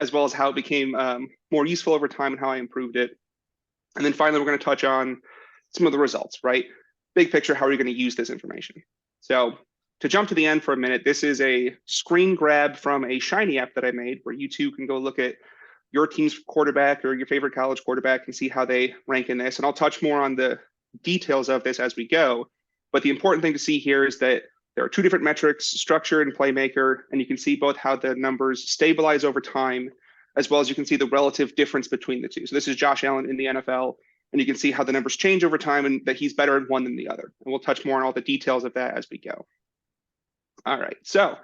as well as how it became more useful over time and how I improved it. And then finally, we're going to touch on some of the results, right? Big picture, how are you going to use this information? So to jump to the end for a minute, this is a screen grab from a Shiny app that I made where you too can go look at your team's quarterback or your favorite college quarterback and see how they rank in this. And I'll touch more on the details of this as we go. But the important thing to see here is that there are two different metrics, structure and playmaker, and you can see both how the numbers stabilize over time, as well as you can see the relative difference between the two. So this is Josh Allen in the NFL, and you can see how the numbers change over time and that he's better at one than the other. And we'll touch more on all the details of that as we go. All right, so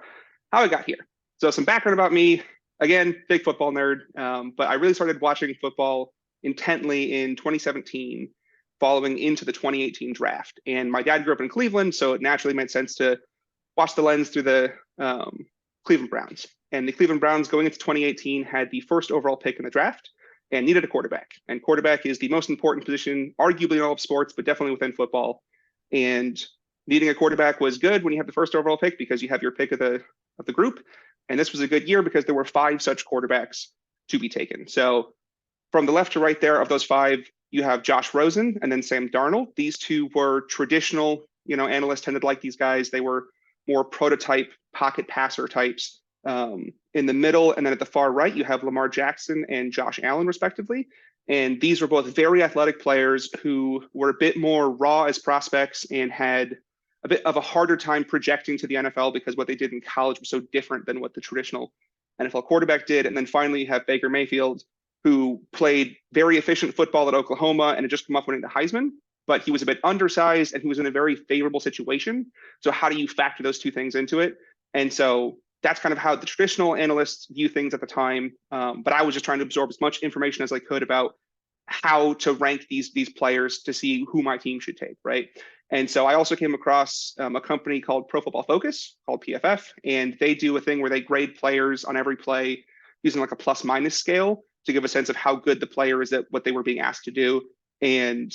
how I got here. So some background about me. Again, big football nerd, but I really started watching football intently in 2017, following into the 2018 draft. And my dad grew up in Cleveland, so it naturally made sense to watch the lens through the Cleveland Browns. And the Cleveland Browns going into 2018 had the first overall pick in the draft and needed a quarterback. And quarterback is the most important position, arguably in all of sports, but definitely within football. And needing a quarterback was good when you have the first overall pick because you have your pick of the group. And this was a good year because there were 5 such quarterbacks to be taken. So from the left to right there of those 5, you have Josh Rosen and then Sam Darnold. These two were traditional, analysts tended to like these guys. They were more prototype pocket passer types. In the middle and then at the far right, you have Lamar Jackson and Josh Allen, respectively. And these were both very athletic players who were a bit more raw as prospects and had a bit of a harder time projecting to the NFL because what they did in college was so different than what the traditional NFL quarterback did. And then finally, you have Baker Mayfield, who played very efficient football at Oklahoma and had just come up winning the Heisman, but he was a bit undersized and he was in a very favorable situation. So how do you factor those two things into it? And so that's kind of how the traditional analysts view things at the time. But I was just trying to absorb as much information as I could about how to rank these players to see who my team should take, right? And so I also came across a company called Pro Football Focus, called PFF, and they do a thing where they grade players on every play using like a plus-minus scale to give a sense of how good the player is at what they were being asked to do. And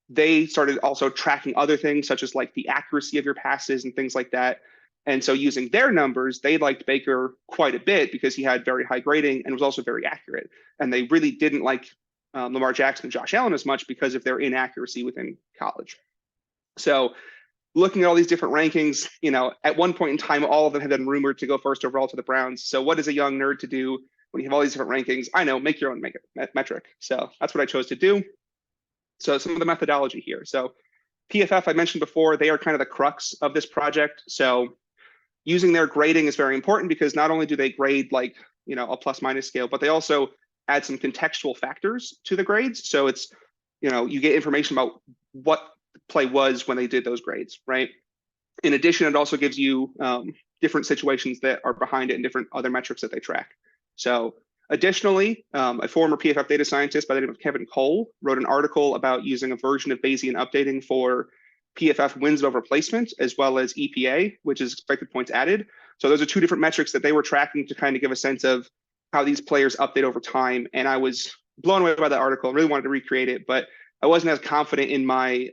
they started also tracking other things, such as like the accuracy of your passes and things like that. And so using their numbers, they liked Baker quite a bit because he had very high grading and was also very accurate. And they really didn't like Lamar Jackson and Josh Allen as much because of their inaccuracy within college. So looking at all these different rankings, at one point in time, all of them had been rumored to go first overall to the Browns. So what is a young nerd to do when you have all these different rankings? I know, make your own metric. So that's what I chose to do. So some of the methodology here. So PFF, I mentioned before, they are kind of the crux of this project. So using their grading is very important because not only do they grade like, a plus-minus scale, but they also add some contextual factors to the grades. So it's, you get information about what play was when they did those grades, right? In addition, it also gives you different situations that are behind it and different other metrics that they track. So additionally, a former PFF data scientist by the name of Kevin Cole wrote an article about using a version of Bayesian updating for PFF wins over replacement, as well as EPA, which is expected points added. So those are two different metrics that they were tracking to kind of give a sense of how these players update over time. And I was blown away by that article, really wanted to recreate it, but I wasn't as confident in my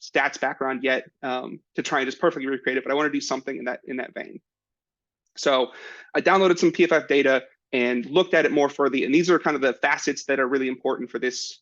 stats background yet to try and just perfectly recreate it, but I want to do something in that vein. So I downloaded some PFF data and looked at it more further. And these are kind of the facets that are really important for this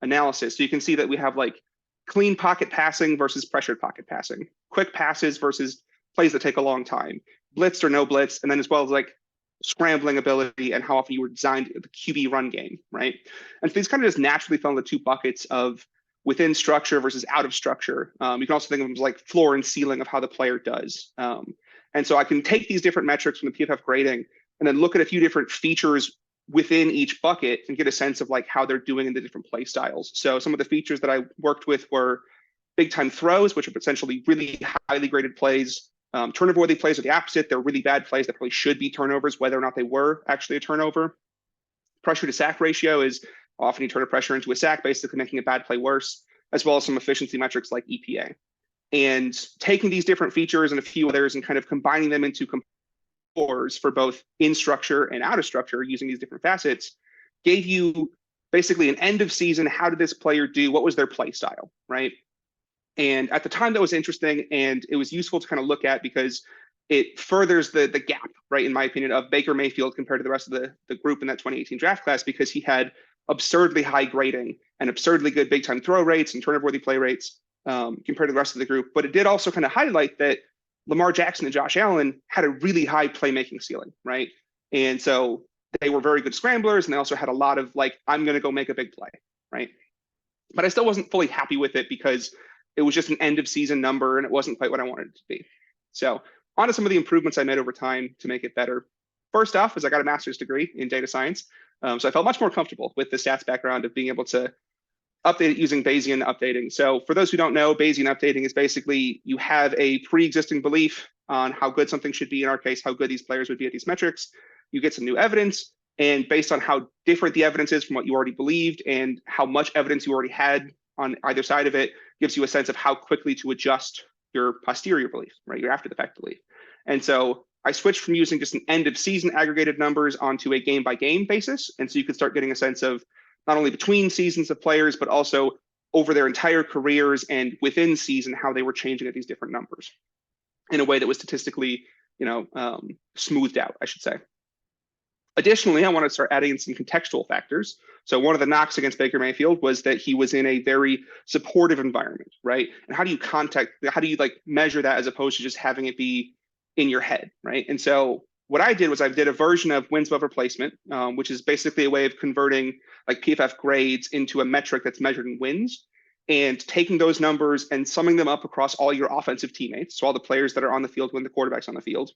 analysis. So you can see that we have like clean pocket passing versus pressured pocket passing, quick passes versus plays that take a long time, blitzed or no blitz, and then as well as like scrambling ability and how often you were designed the QB run game, right? And so these kind of just naturally fell into two buckets of within structure versus out of structure. You can also think of them as like floor and ceiling of how the player does. And so I can take these different metrics from the PFF grading and then look at a few different features within each bucket and get a sense of like how they're doing in the different play styles. So some of the features that I worked with were big time throws, which are potentially really highly graded plays. Turnover worthy plays are the opposite. They're really bad plays that probably should be turnovers, whether or not they were actually a turnover. Pressure to sack ratio is often you turn a pressure into a sack, basically making a bad play worse, as well as some efficiency metrics like EPA. And taking these different features and a few others and kind of combining them into scores for both in structure and out of structure using these different facets gave you basically an end of season. How did this player do? What was their play style, right? And at the time that was interesting and it was useful to kind of look at because it furthers the gap, right, in my opinion, of Baker Mayfield compared to the rest of the group in that 2018 draft class, because he had absurdly high grading and absurdly good big time throw rates and turnover-worthy play rates compared to the rest of the group. But it did also kind of highlight that Lamar Jackson and Josh Allen had a really high playmaking ceiling, right? And so they were very good scramblers, and they also had a lot of like, I'm going to go make a big play, right? But I still wasn't fully happy with it because it was just an end of season number and it wasn't quite what I wanted it to be. So on to some of the improvements I made over time to make it better. First off is I got a master's degree in data science. So I felt much more comfortable with the stats background of being able to update it using Bayesian updating. So for those who don't know, Bayesian updating is basically you have a pre-existing belief on how good something should be, in our case, how good these players would be at these metrics. You get some new evidence, and based on how different the evidence is from what you already believed and how much evidence you already had on either side of it, gives you a sense of how quickly to adjust your posterior belief, right, your after the fact belief. And so I switched from using just an end of season aggregated numbers onto a game by game basis. And so you could start getting a sense of not only between seasons of players, but also over their entire careers and within season, how they were changing at these different numbers in a way that was statistically, smoothed out, I should say. Additionally, I want to start adding in some contextual factors. So one of the knocks against Baker Mayfield was that he was in a very supportive environment, right? And how do you like measure that as opposed to just having it be in your head, right? And so what I did was I did a version of wins above replacement, which is basically a way of converting like PFF grades into a metric that's measured in wins, and taking those numbers and summing them up across all your offensive teammates, so all the players that are on the field when the quarterback's on the field,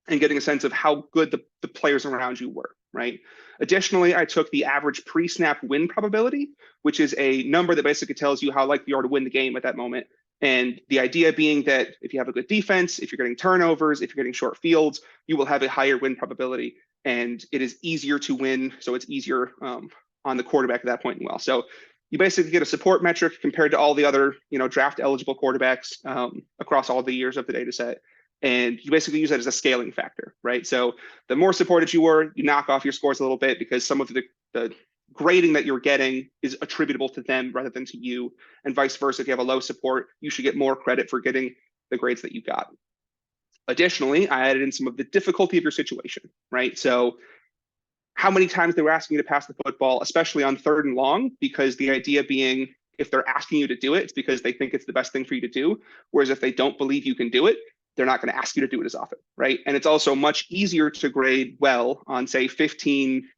and getting a sense of how good the players around you were, right? Additionally, I took the average pre-snap win probability, which is a number that basically tells you how likely you are to win the game at that moment. And the idea being that if you have a good defense, if you're getting turnovers, if you're getting short fields, you will have a higher win probability, and it is easier to win. So it's easier on the quarterback at that point as well. So you basically get a support metric compared to all the other, draft eligible quarterbacks across all the years of the data set. And you basically use that as a scaling factor, right? So the more supported you were, you knock off your scores a little bit because some of the grading that you're getting is attributable to them rather than to you, and vice versa. If you have a low support, you should get more credit for getting the grades that you got. Additionally, I added in some of the difficulty of your situation, right? So how many times they were asking you to pass the football, especially on 3rd and long, because the idea being if they're asking you to do it, it's because they think it's the best thing for you to do. Whereas if they don't believe you can do it, they're not going to ask you to do it as often, right? And it's also much easier to grade well on, say, 15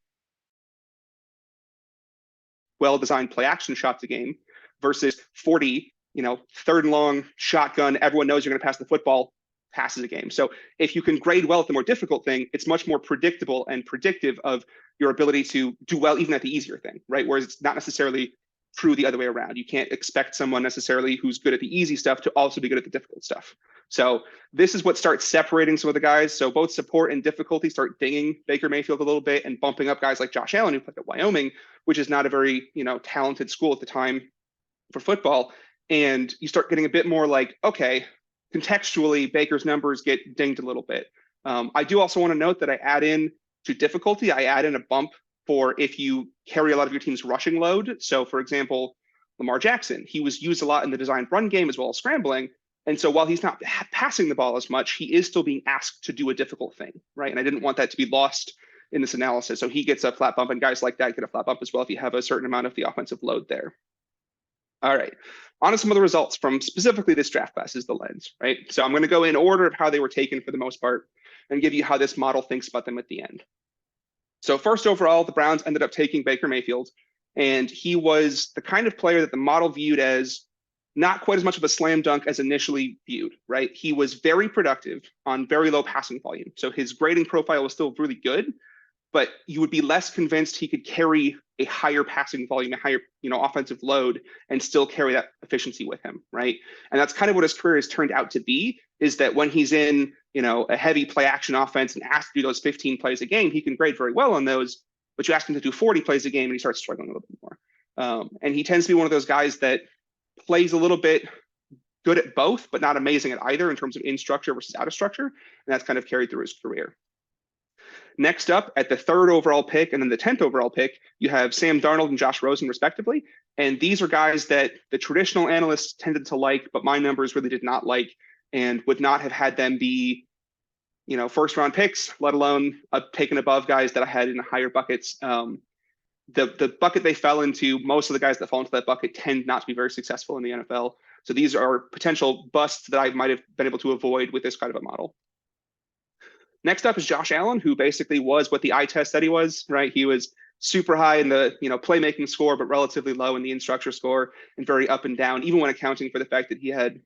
well-designed play action shots a game versus 40, 3rd and long shotgun, everyone knows you're going to pass the football, passes a game. So if you can grade well at the more difficult thing, it's much more predictable and predictive of your ability to do well even at the easier thing, right? Whereas it's not necessarily true the other way around. You can't expect someone necessarily who's good at the easy stuff to also be good at the difficult stuff. So this is what starts separating some of the guys. So both support and difficulty start dinging Baker Mayfield a little bit and bumping up guys like Josh Allen, who played at Wyoming, which is not a very, talented school at the time for football. And you start getting a bit more like, okay, contextually, Baker's numbers get dinged a little bit. I do also want to note that I add in to difficulty, I add in a bump for if you carry a lot of your team's rushing load. So for example, Lamar Jackson, he was used a lot in the designed run game as well as scrambling. And so while he's not passing the ball as much, he is still being asked to do a difficult thing, right? And I didn't want that to be lost in this analysis. So he gets a flat bump, and guys like that get a flat bump as well if you have a certain amount of the offensive load there. All right, on to some of the results from specifically this draft class is the lens, right? So I'm going to go in order of how they were taken for the most part and give you how this model thinks about them at the end. So first overall, the Browns ended up taking Baker Mayfield, and he was the kind of player that the model viewed as not quite as much of a slam dunk as initially viewed, right? He was very productive on very low passing volume. So his grading profile was still really good, but you would be less convinced he could carry a higher passing volume, a higher, offensive load, and still carry that efficiency with him, right? And that's kind of what his career has turned out to be, is that when he's in, a heavy play action offense and asked to do those 15 plays a game, he can grade very well on those, but you ask him to do 40 plays a game and he starts struggling a little bit more. And he tends to be one of those guys that plays a little bit good at both, but not amazing at either in terms of in structure versus out of structure. And that's kind of carried through his career. Next up, at the 3rd overall pick and then the 10th overall pick, you have Sam Darnold and Josh Rosen, respectively. And these are guys that the traditional analysts tended to like, but my numbers really did not like, and would not have had them be first round picks, let alone taken above guys that I had in higher buckets. The bucket they fell into, most of the guys that fall into that bucket tend not to be very successful in the NFL. So these are potential busts that I might have been able to avoid with this kind of a model. Next up is Josh Allen, who basically was what the eye test said he was, right? He was super high in the playmaking score, but relatively low in the in-structure score, and very up and down, even when accounting for the fact that he had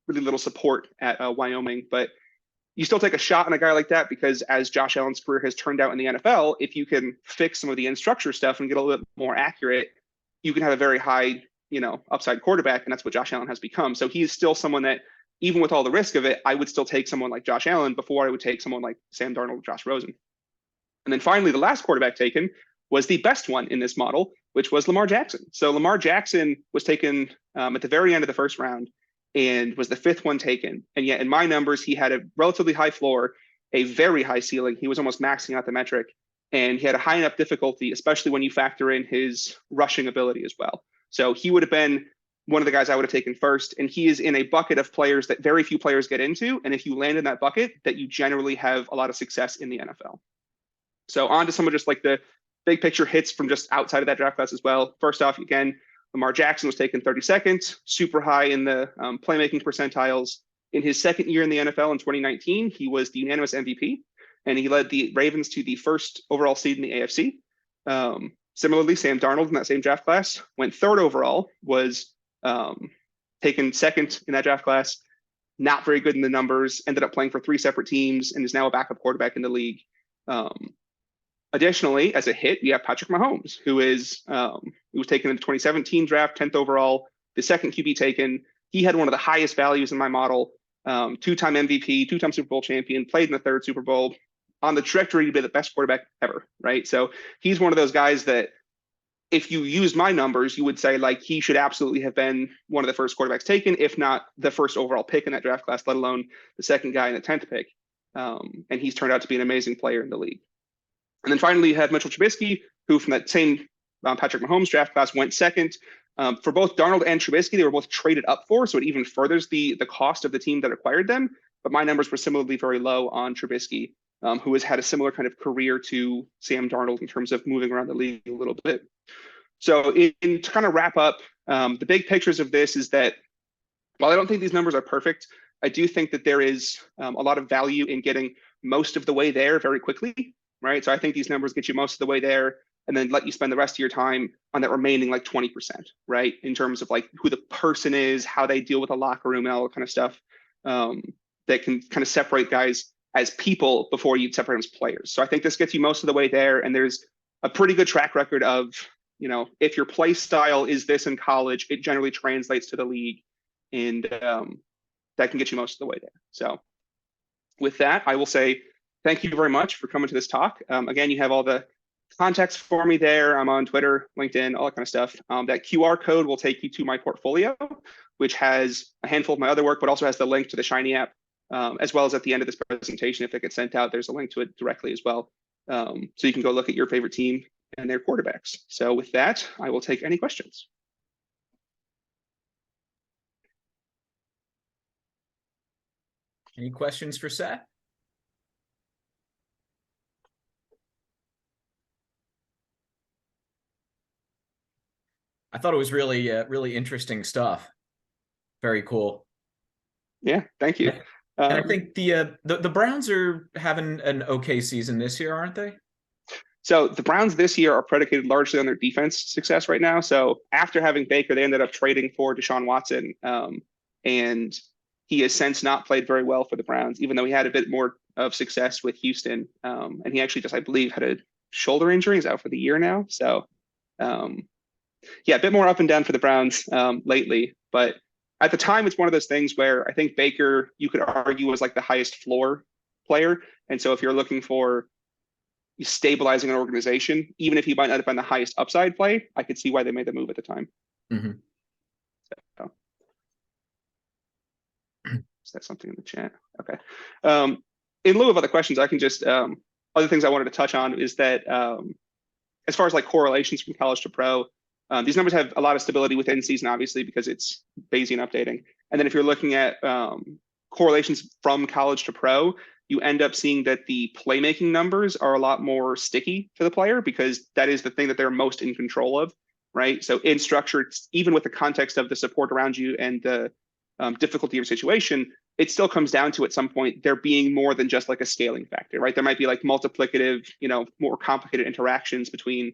really little support at Wyoming. But you still take a shot on a guy like that because as Josh Allen's career has turned out in the NFL, if you can fix some of the in-structure stuff and get a little bit more accurate, you can have a very high, upside quarterback, and that's what Josh Allen has become. So he's still someone that, even with all the risk of it, I would still take someone like Josh Allen before I would take someone like Sam Darnold or Josh Rosen. And then finally, the last quarterback taken was the best one in this model, which was Lamar Jackson. So Lamar Jackson was taken at the very end of the first round and was the fifth one taken. And yet in my numbers, he had a relatively high floor, a very high ceiling. He was almost maxing out the metric. And he had a high enough difficulty, especially when you factor in his rushing ability as well. So he would have been one of the guys I would have taken first. And he is in a bucket of players that very few players get into. And if you land in that bucket, that you generally have a lot of success in the NFL. So on to some of just like the big picture hits from just outside of that draft class as well. First off, again, Lamar Jackson was taken 32nd, super high in the playmaking percentiles. In his second year in the NFL in 2019, he was the unanimous MVP, and he led the Ravens to the first overall seed in the AFC. Similarly, Sam Darnold in that same draft class went third overall, was taken second in that draft class, not very good in the numbers, ended up playing for 3 separate teams, and is now a backup quarterback in the league. Additionally, as a hit, we have Patrick Mahomes, who was taken in the 2017 draft, 10th overall, the second QB taken. He had one of the highest values in my model, 2-time MVP, 2-time Super Bowl champion, played in the 3rd Super Bowl, on the trajectory to be the best quarterback ever, right? So he's one of those guys that if you use my numbers, you would say like he should absolutely have been one of the first quarterbacks taken, if not the first overall pick in that draft class, let alone the second guy in the 10th pick. And he's turned out to be an amazing player in the league. And then finally, you have Mitchell Trubisky, who from that same Patrick Mahomes draft class went second. For both Darnold and Trubisky, they were both traded up for, so it even furthers the cost of the team that acquired them. But my numbers were similarly very low on Trubisky, who has had a similar kind of career to Sam Darnold in terms of moving around the league a little bit. So to kind of wrap up, the big pictures of this is that while I don't think these numbers are perfect, I do think that there is a lot of value in getting most of the way there very quickly, right? So I think these numbers get you most of the way there and then let you spend the rest of your time on that remaining like 20%, right? In terms of like who the person is, how they deal with the locker room and all that kind of stuff that can kind of separate guys as people before you separate them as players. So I think this gets you most of the way there. And there's a pretty good track record of, if your play style is this in college, it generally translates to the league. And that can get you most of the way there. So with that, I will say thank you very much for coming to this talk. Again, you have all the contacts for me there. I'm on Twitter, LinkedIn, all that kind of stuff. That QR code will take you to my portfolio, which has a handful of my other work, but also has the link to the Shiny app, as well as at the end of this presentation, if it gets sent out, there's a link to it directly as well. So you can go look at your favorite team and their quarterbacks. So with that, I will take any questions. Any questions for Seth? I thought it was really, really interesting stuff. Very cool. Yeah, thank you. And I think the Browns are having an okay season this year, aren't they? So the Browns this year are predicated largely on their defense success right now. So after having Baker, they ended up trading for Deshaun Watson, and he has since not played very well for the Browns, even though he had a bit more of success with Houston. And he actually just, I believe, had a shoulder injury. He's out for the year now. So yeah, a bit more up and down for the Browns lately. But at the time, it's one of those things where I think Baker, you could argue, was like the highest floor player. And so if you're looking for stabilizing an organization, even if he might not have been the highest upside play, I could see why they made the move at the time. Mm-hmm. So, is that something in the chat? Okay. In lieu of other questions, I can just, other things I wanted to touch on is that as far as like correlations from college to pro, these numbers have a lot of stability within season, obviously, because it's Bayesian updating. And then if you're looking at correlations from college to pro, you end up seeing that the playmaking numbers are a lot more sticky to the player because that is the thing that they're most in control of, right? So in structure, even with the context of the support around you and the difficulty of your situation, it still comes down to at some point there being more than just like a scaling factor, right? There might be like multiplicative, more complicated interactions between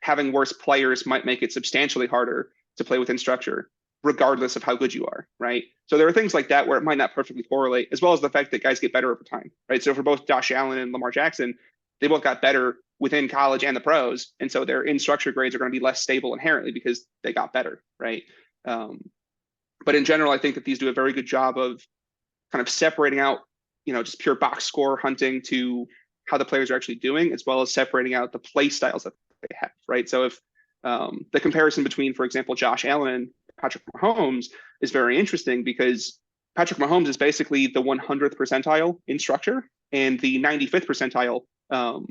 having worse players might make it substantially harder to play within structure, regardless of how good you are, right? So there are things like that where it might not perfectly correlate, as well as the fact that guys get better over time, right? So for both Josh Allen and Lamar Jackson, they both got better within college and the pros, and so their in structure grades are going to be less stable inherently because they got better, right? But in general, I think that these do a very good job of kind of separating out, just pure box score hunting to how the players are actually doing, as well as separating out the play styles that they have, right? So if the comparison between, for example, Josh Allen and Patrick Mahomes is very interesting because Patrick Mahomes is basically the 100th percentile in structure and the 95th percentile out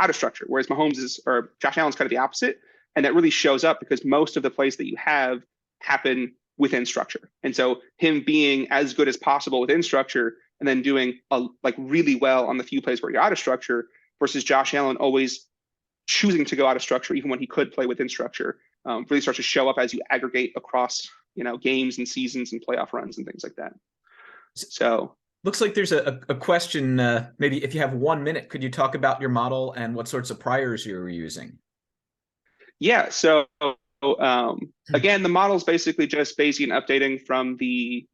of structure, whereas Josh Allen's kind of the opposite. And that really shows up because most of the plays that you have happen within structure. And so him being as good as possible within structure and then doing really well on the few plays where you're out of structure versus Josh Allen always choosing to go out of structure even when he could play within structure really starts to show up as you aggregate across games and seasons and playoff runs and things like that. So looks like there's a question. Maybe if you have 1 minute, could you talk about your model and what sorts of priors you were using? Yeah. So again, the model is basically just Bayesian updating from the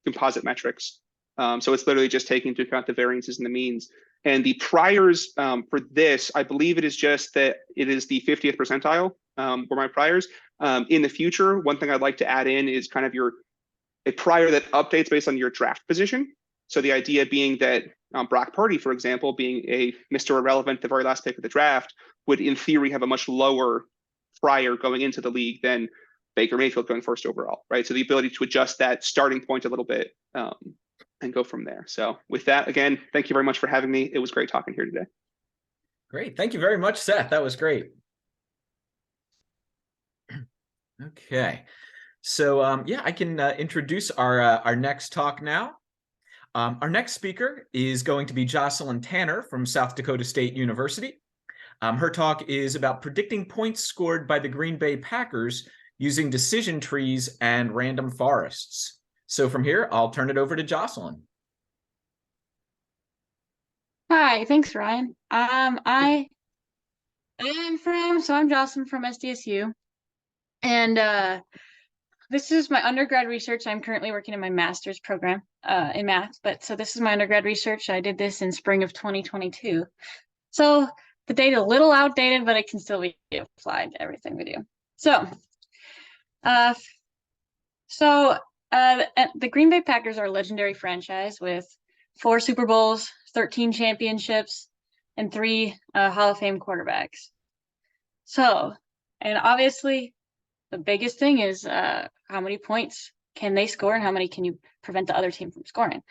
composite metrics. So it's literally just taking into account the variances and the means. And the priors for this, I believe it is just that it is the 50th percentile were my priors. In the future, one thing I'd like to add in is kind of a prior that updates based on your draft position. So the idea being that Brock Purdy, for example, being a Mr. Irrelevant, the very last pick of the draft, would in theory have a much lower prior going into the league than Baker Mayfield going first overall, right? So the ability to adjust that starting point a little bit and go from there. So with that, again, thank you very much for having me. It was great talking here today. Great. Thank you very much, Seth. That was great. Okay. So yeah, I can introduce our next talk now. Our next speaker is going to be Jocelyn Tanner from South Dakota State University. Her talk is about predicting points scored by the Green Bay Packers using decision trees and random forests. So from here, I'll turn it over to Jocelyn. Hi, thanks, Ryan. I'm Jocelyn from SDSU, and this is my undergrad research. I'm currently working in my master's program in math, so this is my undergrad research. I did this in spring of 2022. So the data a little outdated, but it can still be applied to everything we do. So the Green Bay Packers are a legendary franchise with 4 Super Bowls, 13 championships, and 3 Hall of Fame quarterbacks. So, and obviously, the biggest thing is how many points can they score and how many can you prevent the other team from scoring.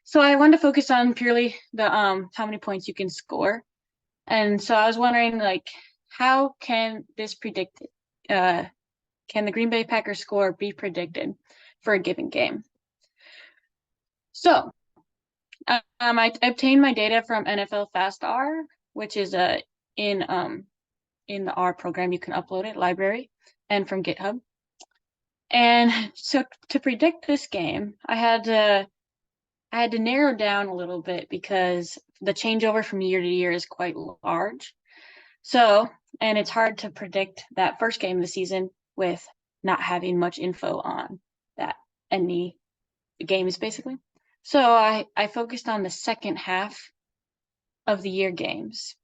So I wanted to focus on purely the how many points you can score. And so I was wondering, how can this can the Green Bay Packers score be predicted for a given game? So I obtained my data from NFL FastR, which is in the R program. You can upload it, library, and from GitHub. And so to predict this game, I had to narrow down a little bit because the changeover from year to year is quite large. So, and it's hard to predict that first game of the season with not having much info on that any games, basically. So I focused on the second half of the year games.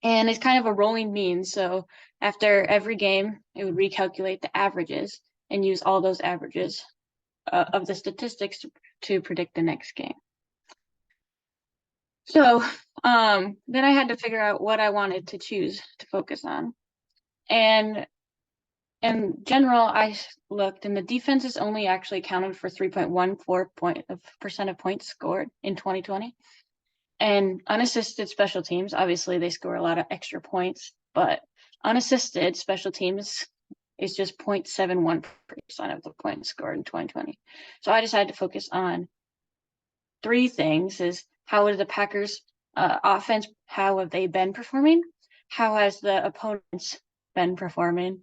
And it's kind of a rolling mean. So after every game, it would recalculate the averages and use all those averages of the statistics to predict the next game. So then I had to figure out what I wanted to choose to focus on. And in general, I looked, and the defenses only actually accounted for 3.14% of points scored in 2020. And unassisted special teams, obviously they score a lot of extra points, but unassisted special teams is just 0.71% of the points scored in 2020. So I decided to focus on three things is how is the Packers offense, how have they been performing? How has the opponents been performing?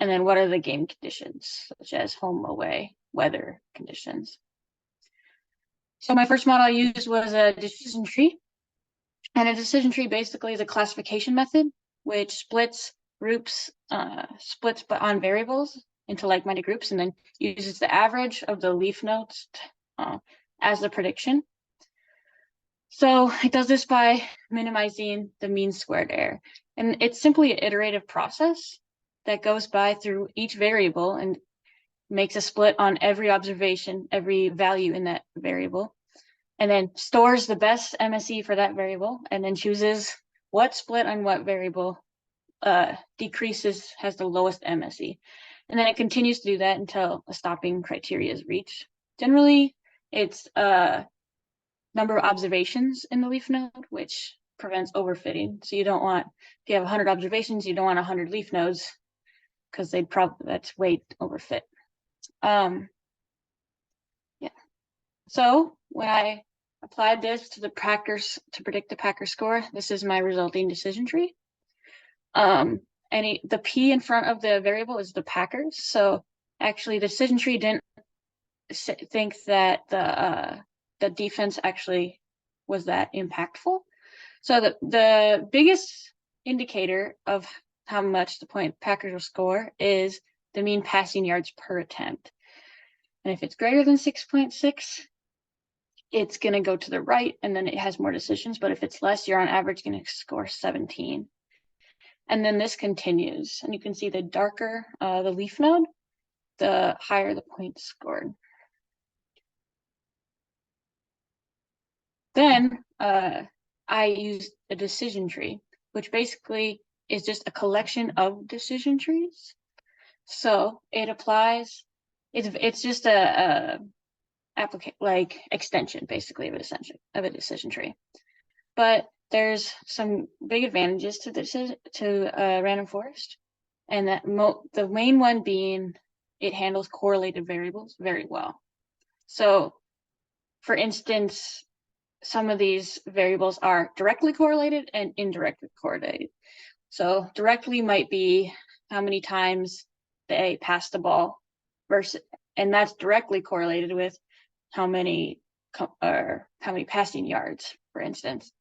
And then what are the game conditions, such as home, away, weather conditions? So my first model I used was a decision tree. And a decision tree basically is a classification method, which splits groups, splits but on variables into like-minded groups, and then uses the average of the leaf nodes as the prediction. So it does this by minimizing the mean squared error. And it's simply an iterative process that goes by through each variable and makes a split on every observation, every value in that variable, and then stores the best MSE for that variable, and then chooses what split on what variable decreases, has the lowest MSE. And then it continues to do that until a stopping criteria is reached. Generally, it's number of observations in the leaf node, which prevents overfitting. So you don't want, if you have 100 observations, you don't want 100 leaf nodes, because they'd probably, that's way overfit. Yeah. So when I applied this to the Packers to predict the Packer score, this is my resulting decision tree. The P in front of the variable is the Packers. So actually the decision tree didn't think that the defense actually was that impactful. So the biggest indicator of how much the Packers will score is the mean passing yards per attempt. And if it's greater than 6.6, it's going to go to the right, and then it has more decisions. But if it's less, you're on average going to score 17. And then this continues. And you can see the darker the leaf node, the higher the points scored. Then I used a decision tree, which basically is just a collection of decision trees. So it applies, it's just a extension basically of a decision tree. But there's some big advantages to random forest, and that the main one being it handles correlated variables very well. So for instance, some of these variables are directly correlated and indirectly correlated. So directly might be how many times they pass the ball versus, and that's directly correlated with how many passing yards, for instance.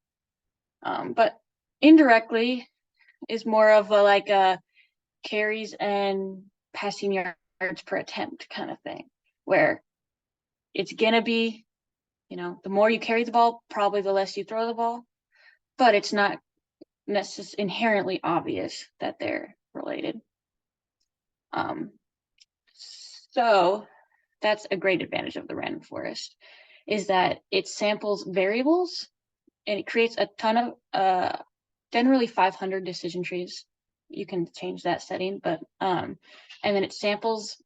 But indirectly is more of a carries and passing yards per attempt kind of thing, where it's gonna be, the more you carry the ball, probably the less you throw the ball, but it's not necessarily inherently obvious that they're related. So that's a great advantage of the random forest, is that it samples variables and it creates a ton of generally 500 decision trees. You can change that setting, but and then it samples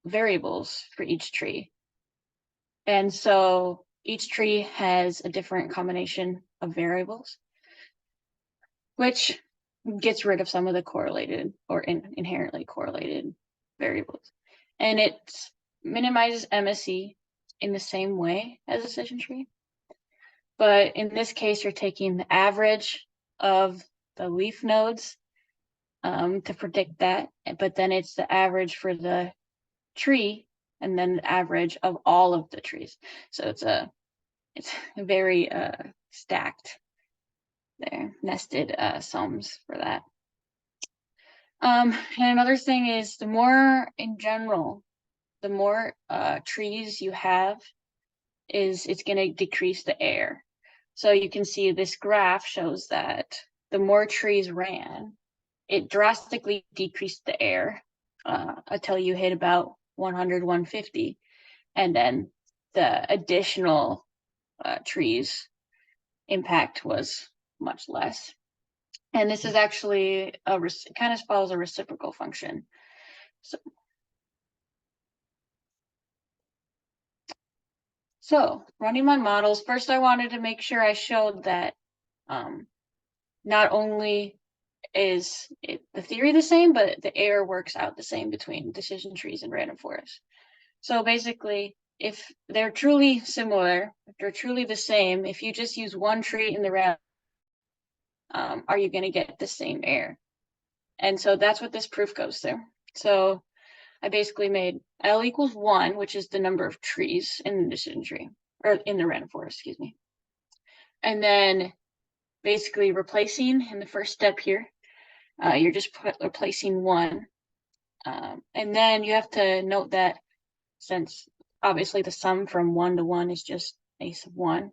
variables for each tree. And so each tree has a different combination of variables, which gets rid of some of the correlated or inherently correlated variables. And it minimizes MSE in the same way as a decision tree. But in this case, you're taking the average of the leaf nodes to predict that, but then it's the average for the tree and then the average of all of the trees. So it's a very stacked there, nested sums for that. And another thing is the more in general, the more trees you have, it's going to decrease the error. So you can see this graph shows that the more trees ran, it drastically decreased the error until you hit about 100, 150. And then the additional trees impact was much less. And this is actually kind of follows a reciprocal function. So running my models, first I wanted to make sure I showed that not only is the theory the same, but the error works out the same between decision trees and random forests. So basically, if they're truly similar, if they're truly the same, if you just use one tree in the round, are you going to get the same error? And so that's what this proof goes through. So I basically made L equals 1, which is the number of trees in the decision tree, or in the random forest, excuse me. And then basically replacing in the first step here, you're just replacing 1. And then you have to note that since obviously the sum from 1 to 1 is just a sub 1,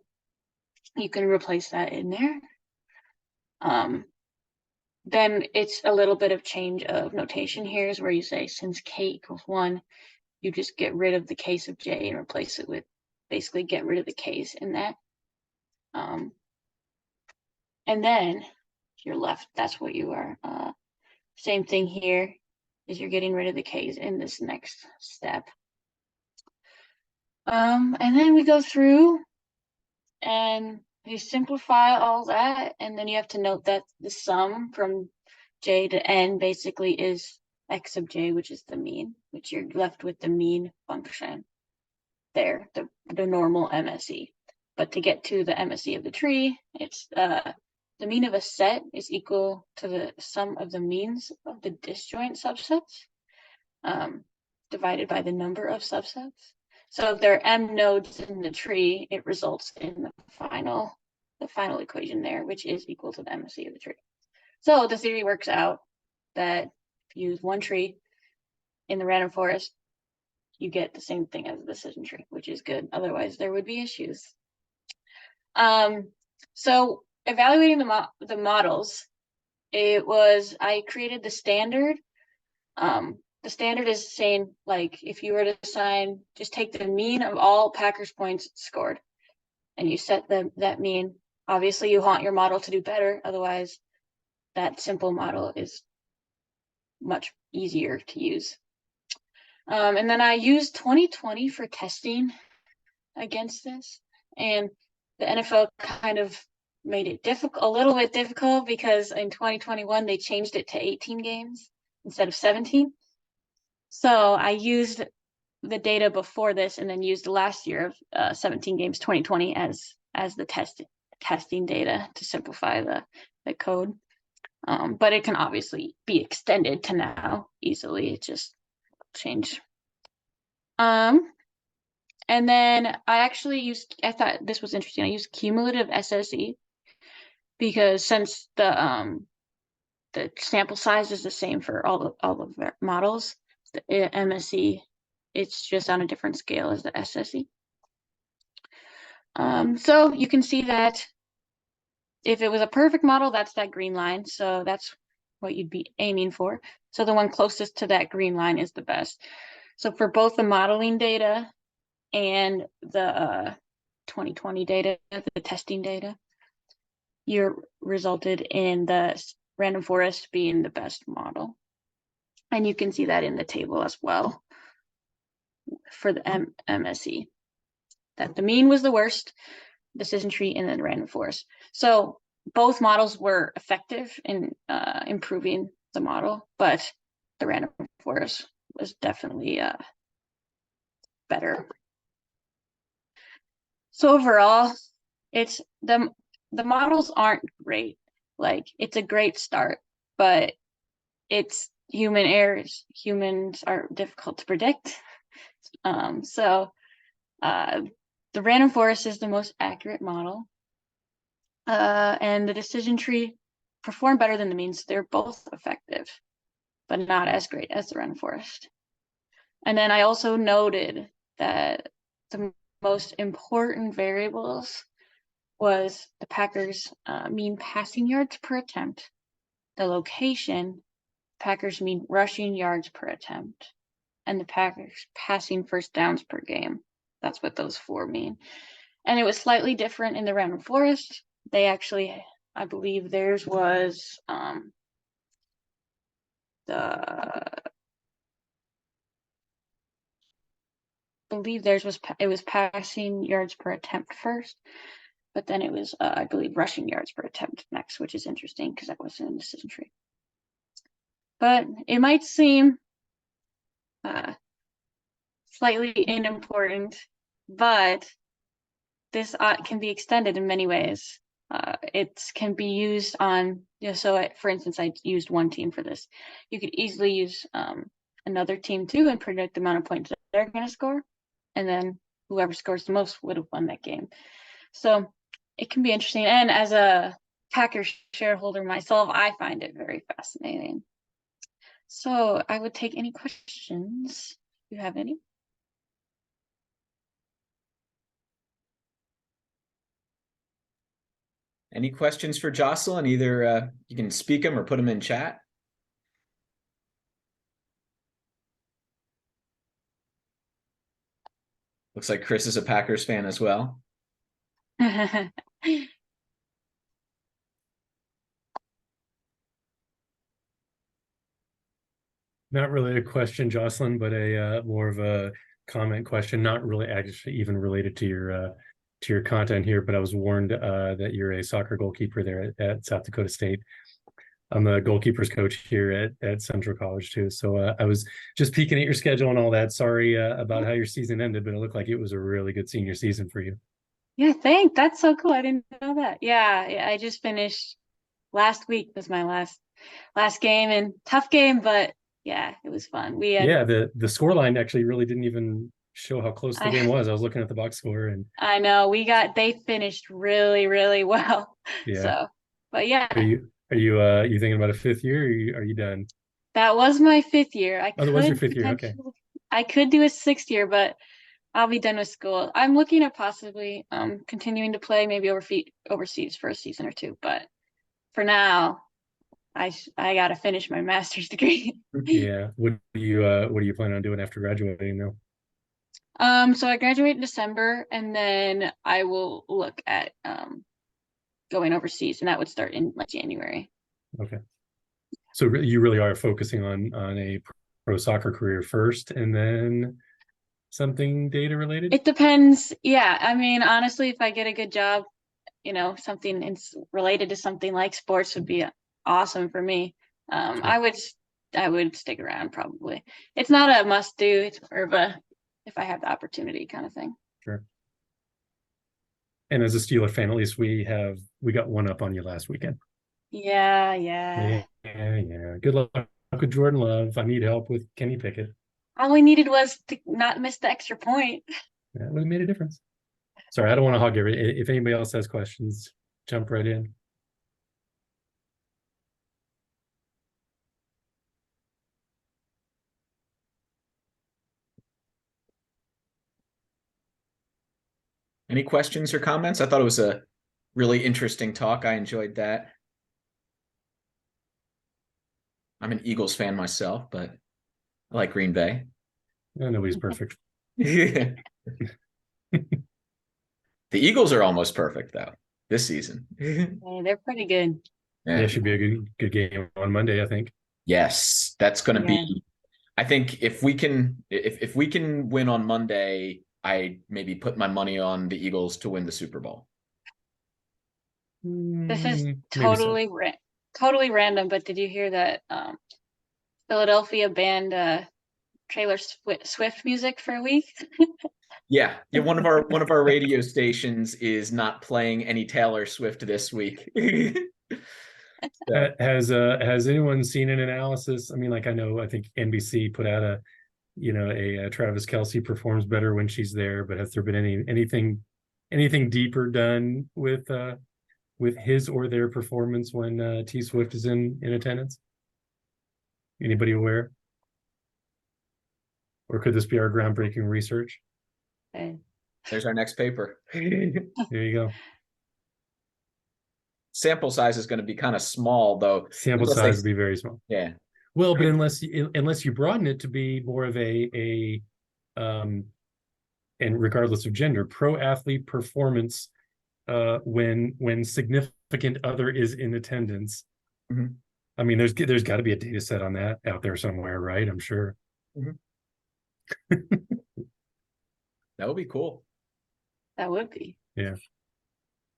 you can replace that in there. Then it's a little bit of change of notation here is where you say since k equals 1, you just get rid of the k sub j and replace it with basically get rid of the k's in that. And then you're left, that's what you are. Same thing here is you're getting rid of the k's in this next step. And then we go through and you simplify all that, and then you have to note that the sum from j to n basically is x sub j, which is the mean, which you're left with the mean function there, the normal MSE. But to get to the MSE of the tree, it's the mean of a set is equal to the sum of the means of the disjoint subsets divided by the number of subsets. So if there are m nodes in the tree, it results in the final equation there, which is equal to the MSE of the tree. So the theory works out that if you use one tree in the random forest, you get the same thing as the decision tree, which is good. Otherwise, there would be issues. So evaluating the models, I created the standard. The standard is saying, like, if you were to assign, just take the mean of all Packers points scored, and you set that mean. Obviously, you want your model to do better. Otherwise, that simple model is much easier to use. And then I used 2020 for testing against this, and the NFL kind of made it a little bit difficult because in 2021 they changed it to 18 games instead of 17. So I used the data before this and then used the last year of 17 games 2020 as the testing data to simplify the code. But it can obviously be extended to now easily. It just changed. And then I thought this was interesting. I used cumulative SSE because since the sample size is the same for all the models, the MSE, it's just on a different scale as the SSE. So you can see that if it was a perfect model, that's that green line. So that's what you'd be aiming for. So the one closest to that green line is the best. So for both the modeling data and the 2020 data, the testing data, you're resulted in the random forest being the best model. And you can see that in the table as well for the MSE, that the mean was the worst, decision tree, and then random forest. So both models were effective in improving the model, but the random forest was definitely better. So overall, it's the models aren't great. Like, it's a great start, but it's human errors. Humans are difficult to predict. So the random forest is the most accurate model. And the decision tree performed better than the means. They're both effective, but not as great as the random forest. And then I also noted that the most important variables was the Packers' mean passing yards per attempt, the location, Packers' mean rushing yards per attempt, and the Packers' passing first downs per game. That's what those 4 mean. And it was slightly different in the random forest. They actually, I believe theirs was it was passing yards per attempt first, but then it was I believe rushing yards per attempt next, which is interesting because that wasn't in the decision tree. But it might seem slightly unimportant but this can be extended in many ways. It can be used on, for instance, I used one team for this. You could easily use another team too and predict the amount of points they're going to score. And then whoever scores the most would have won that game. So it can be interesting. And as a Packers shareholder myself, I find it very fascinating. So I would take any questions. Do you have any? Any questions for Jocelyn? Either you can speak them or put them in chat. Looks like Chris is a Packers fan as well. Not really a question, Jocelyn, but a more of a comment question. Not really actually even related to your content here, but I was warned that you're a soccer goalkeeper there at South Dakota State. I'm a goalkeepers coach here at Central College too. So I was just peeking at your schedule and all that. Sorry about how your season ended, but it looked like it was a really good senior season for you. Yeah, thanks. That's so cool. I didn't know that. Yeah, I just finished last week was my last game, and tough game, but yeah, it was fun. We had, the scoreline actually really didn't even show how close the game was. I was looking at the box score, and I know they finished really, really well. yeah. So, but yeah. Are you thinking about a fifth year, or are you done? That was my 5th year. That was your 5th year. Okay. I could do a 6th year, but I'll be done with school. I'm looking at possibly continuing to play, maybe overseas for a season or two. But for now, I gotta finish my master's degree. Yeah. What do you plan on doing after graduating though? So I graduate in December, and then I will look at going overseas, and that would start in like January. Okay. So you really are focusing on a pro soccer career first, and then something data related? It depends. Yeah. I mean, honestly, if I get a good job, something related to something like sports would be awesome for me. Sure. I would stick around probably. It's not a must do. It's more of a if I have the opportunity kind of thing. Sure. And as a Steeler fan, at least we got one up on you last weekend. Yeah. Good luck with Jordan Love. I need help with Kenny Pickett. All we needed was to not miss the extra point. That would have made a difference. Sorry, I don't want to hog everything. If anybody else has questions, jump right in. Any questions or comments? I thought it was a really interesting talk. I enjoyed that. I'm an Eagles fan myself, but I like Green Bay. No, nobody's perfect. The Eagles are almost perfect though this season. Hey, they're pretty good. Yeah, it should be a good game on Monday, I think. Yes, that's going to be. I think if we can win on Monday, I maybe put my money on the Eagles to win the Super Bowl. This is totally totally random, but did you hear that Philadelphia banned Taylor Swift music for a week? Yeah. One of our radio stations is not playing any Taylor Swift this week. Has anyone seen an analysis? I mean, like I think NBC put out a Travis Kelce performs better when she's there, but has there been anything deeper done with his or their performance when T Swift is in attendance? Anybody aware? Or could this be our groundbreaking research? Okay. There's our next paper. There you go. Sample size is going to be kind of small, though. Sample size will be very small. Yeah. Well, but unless you broaden it to be more of a and regardless of gender, pro athlete performance when significant other is in attendance. Mm-hmm. I mean, there's got to be a data set on that out there somewhere, right? I'm sure. Mm-hmm. That would be cool. That would be. Yeah.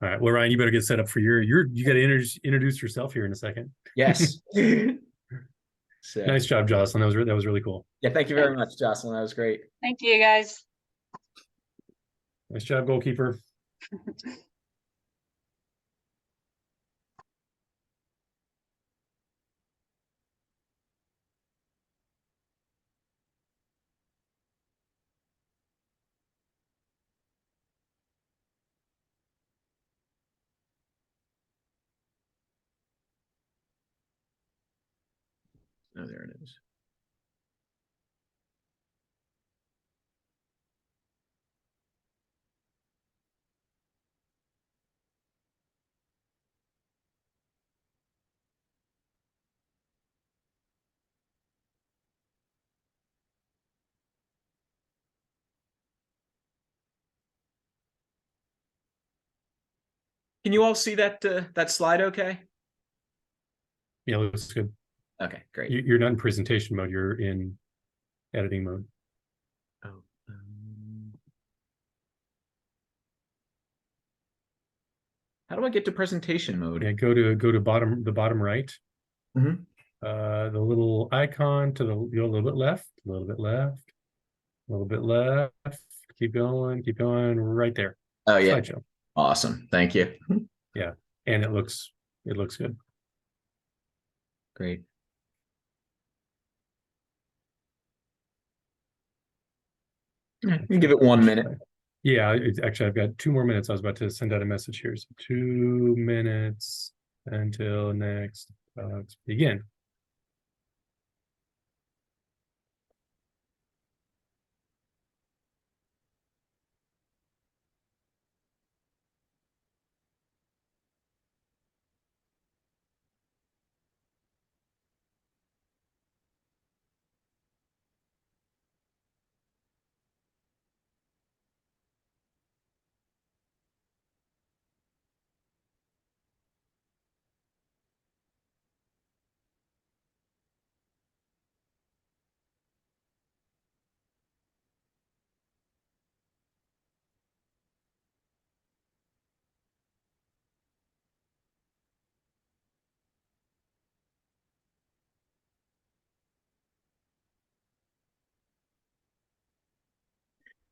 All right. Well, Ryan, you better get set up for you got to introduce yourself here in a second. Yes. So, nice job, Jocelyn. That was really cool. Yeah. Thank you very much, Jocelyn. That was great. Thank you, guys. Nice job, goalkeeper. Oh, there it is. Can you all see that that slide okay? Yeah, looks good. Okay, great. You're not in presentation mode, you're in editing mode. Oh, how do I get to presentation mode? Yeah, go to the bottom right. Mhm. The little icon to go a little bit left, a little bit left, a little bit left. Keep going, right there. Oh yeah. Slideshow. Awesome. Thank you. Yeah, and it looks good. Great. You give it 1 minute. Yeah, actually, I've got 2 more minutes. I was about to send out a message here. So 2 minutes until next begin.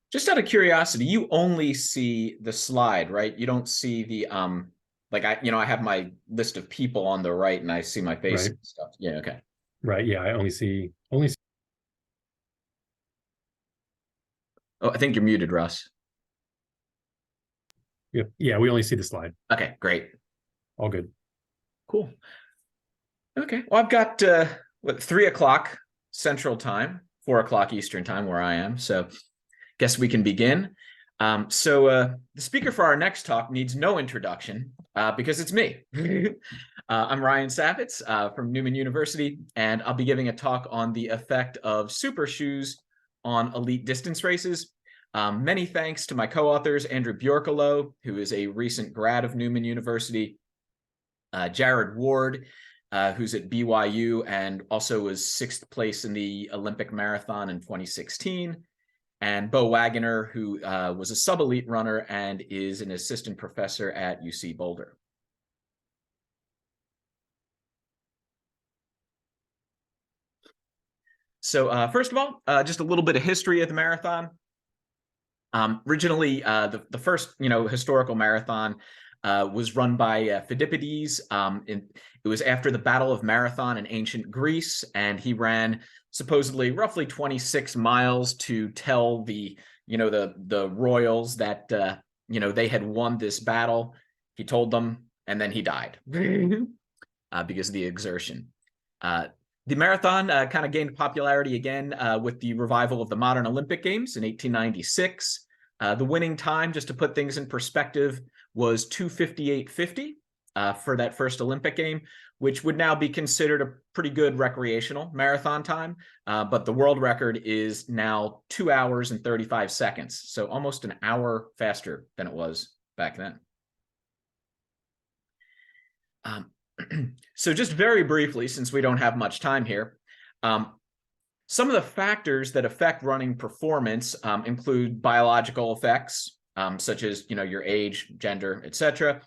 Just out of curiosity, you only see the slide, right? You don't see the like I have my list of people on the right and I see my face Right. and stuff. Yeah, okay. Right. Yeah, I only see. Oh, I think you're muted, Russ. Yeah, we only see the slide. Okay, great. All good. Cool. Okay. Well, I've got 3 o'clock Central Time, 4 o'clock Eastern Time where I am. So guess we can begin. The speaker for our next talk needs no introduction because it's me. I'm Ryan Savitz from Neumann University, and I'll be giving a talk on the effect of super shoes on elite distance races. Many thanks to my co-authors, Andrew Bjorkalo, who is a recent grad of Neumann University, Jared Ward, who's at BYU and also was 6th place in the Olympic marathon in 2016, and Bo Wagoner, who was a sub-elite runner and is an assistant professor at UC Boulder. So first of all, just a little bit of history of the marathon. Originally, the first historical marathon was run by Phidippides. It was after the Battle of Marathon in ancient Greece, and he ran supposedly roughly 26 miles to tell the royals that they had won this battle. He told them, and then he died because of the exertion. The marathon kind of gained popularity again with the revival of the modern Olympic Games in 1896. The winning time, just to put things in perspective, was 2:58:50 for that first Olympic game, which would now be considered a pretty good recreational marathon time. But the world record is now 2 hours and 35 seconds, so almost an hour faster than it was back then. So just very briefly, since we don't have much time here, some of the factors that affect running performance include biological effects, such as your age, gender, etc.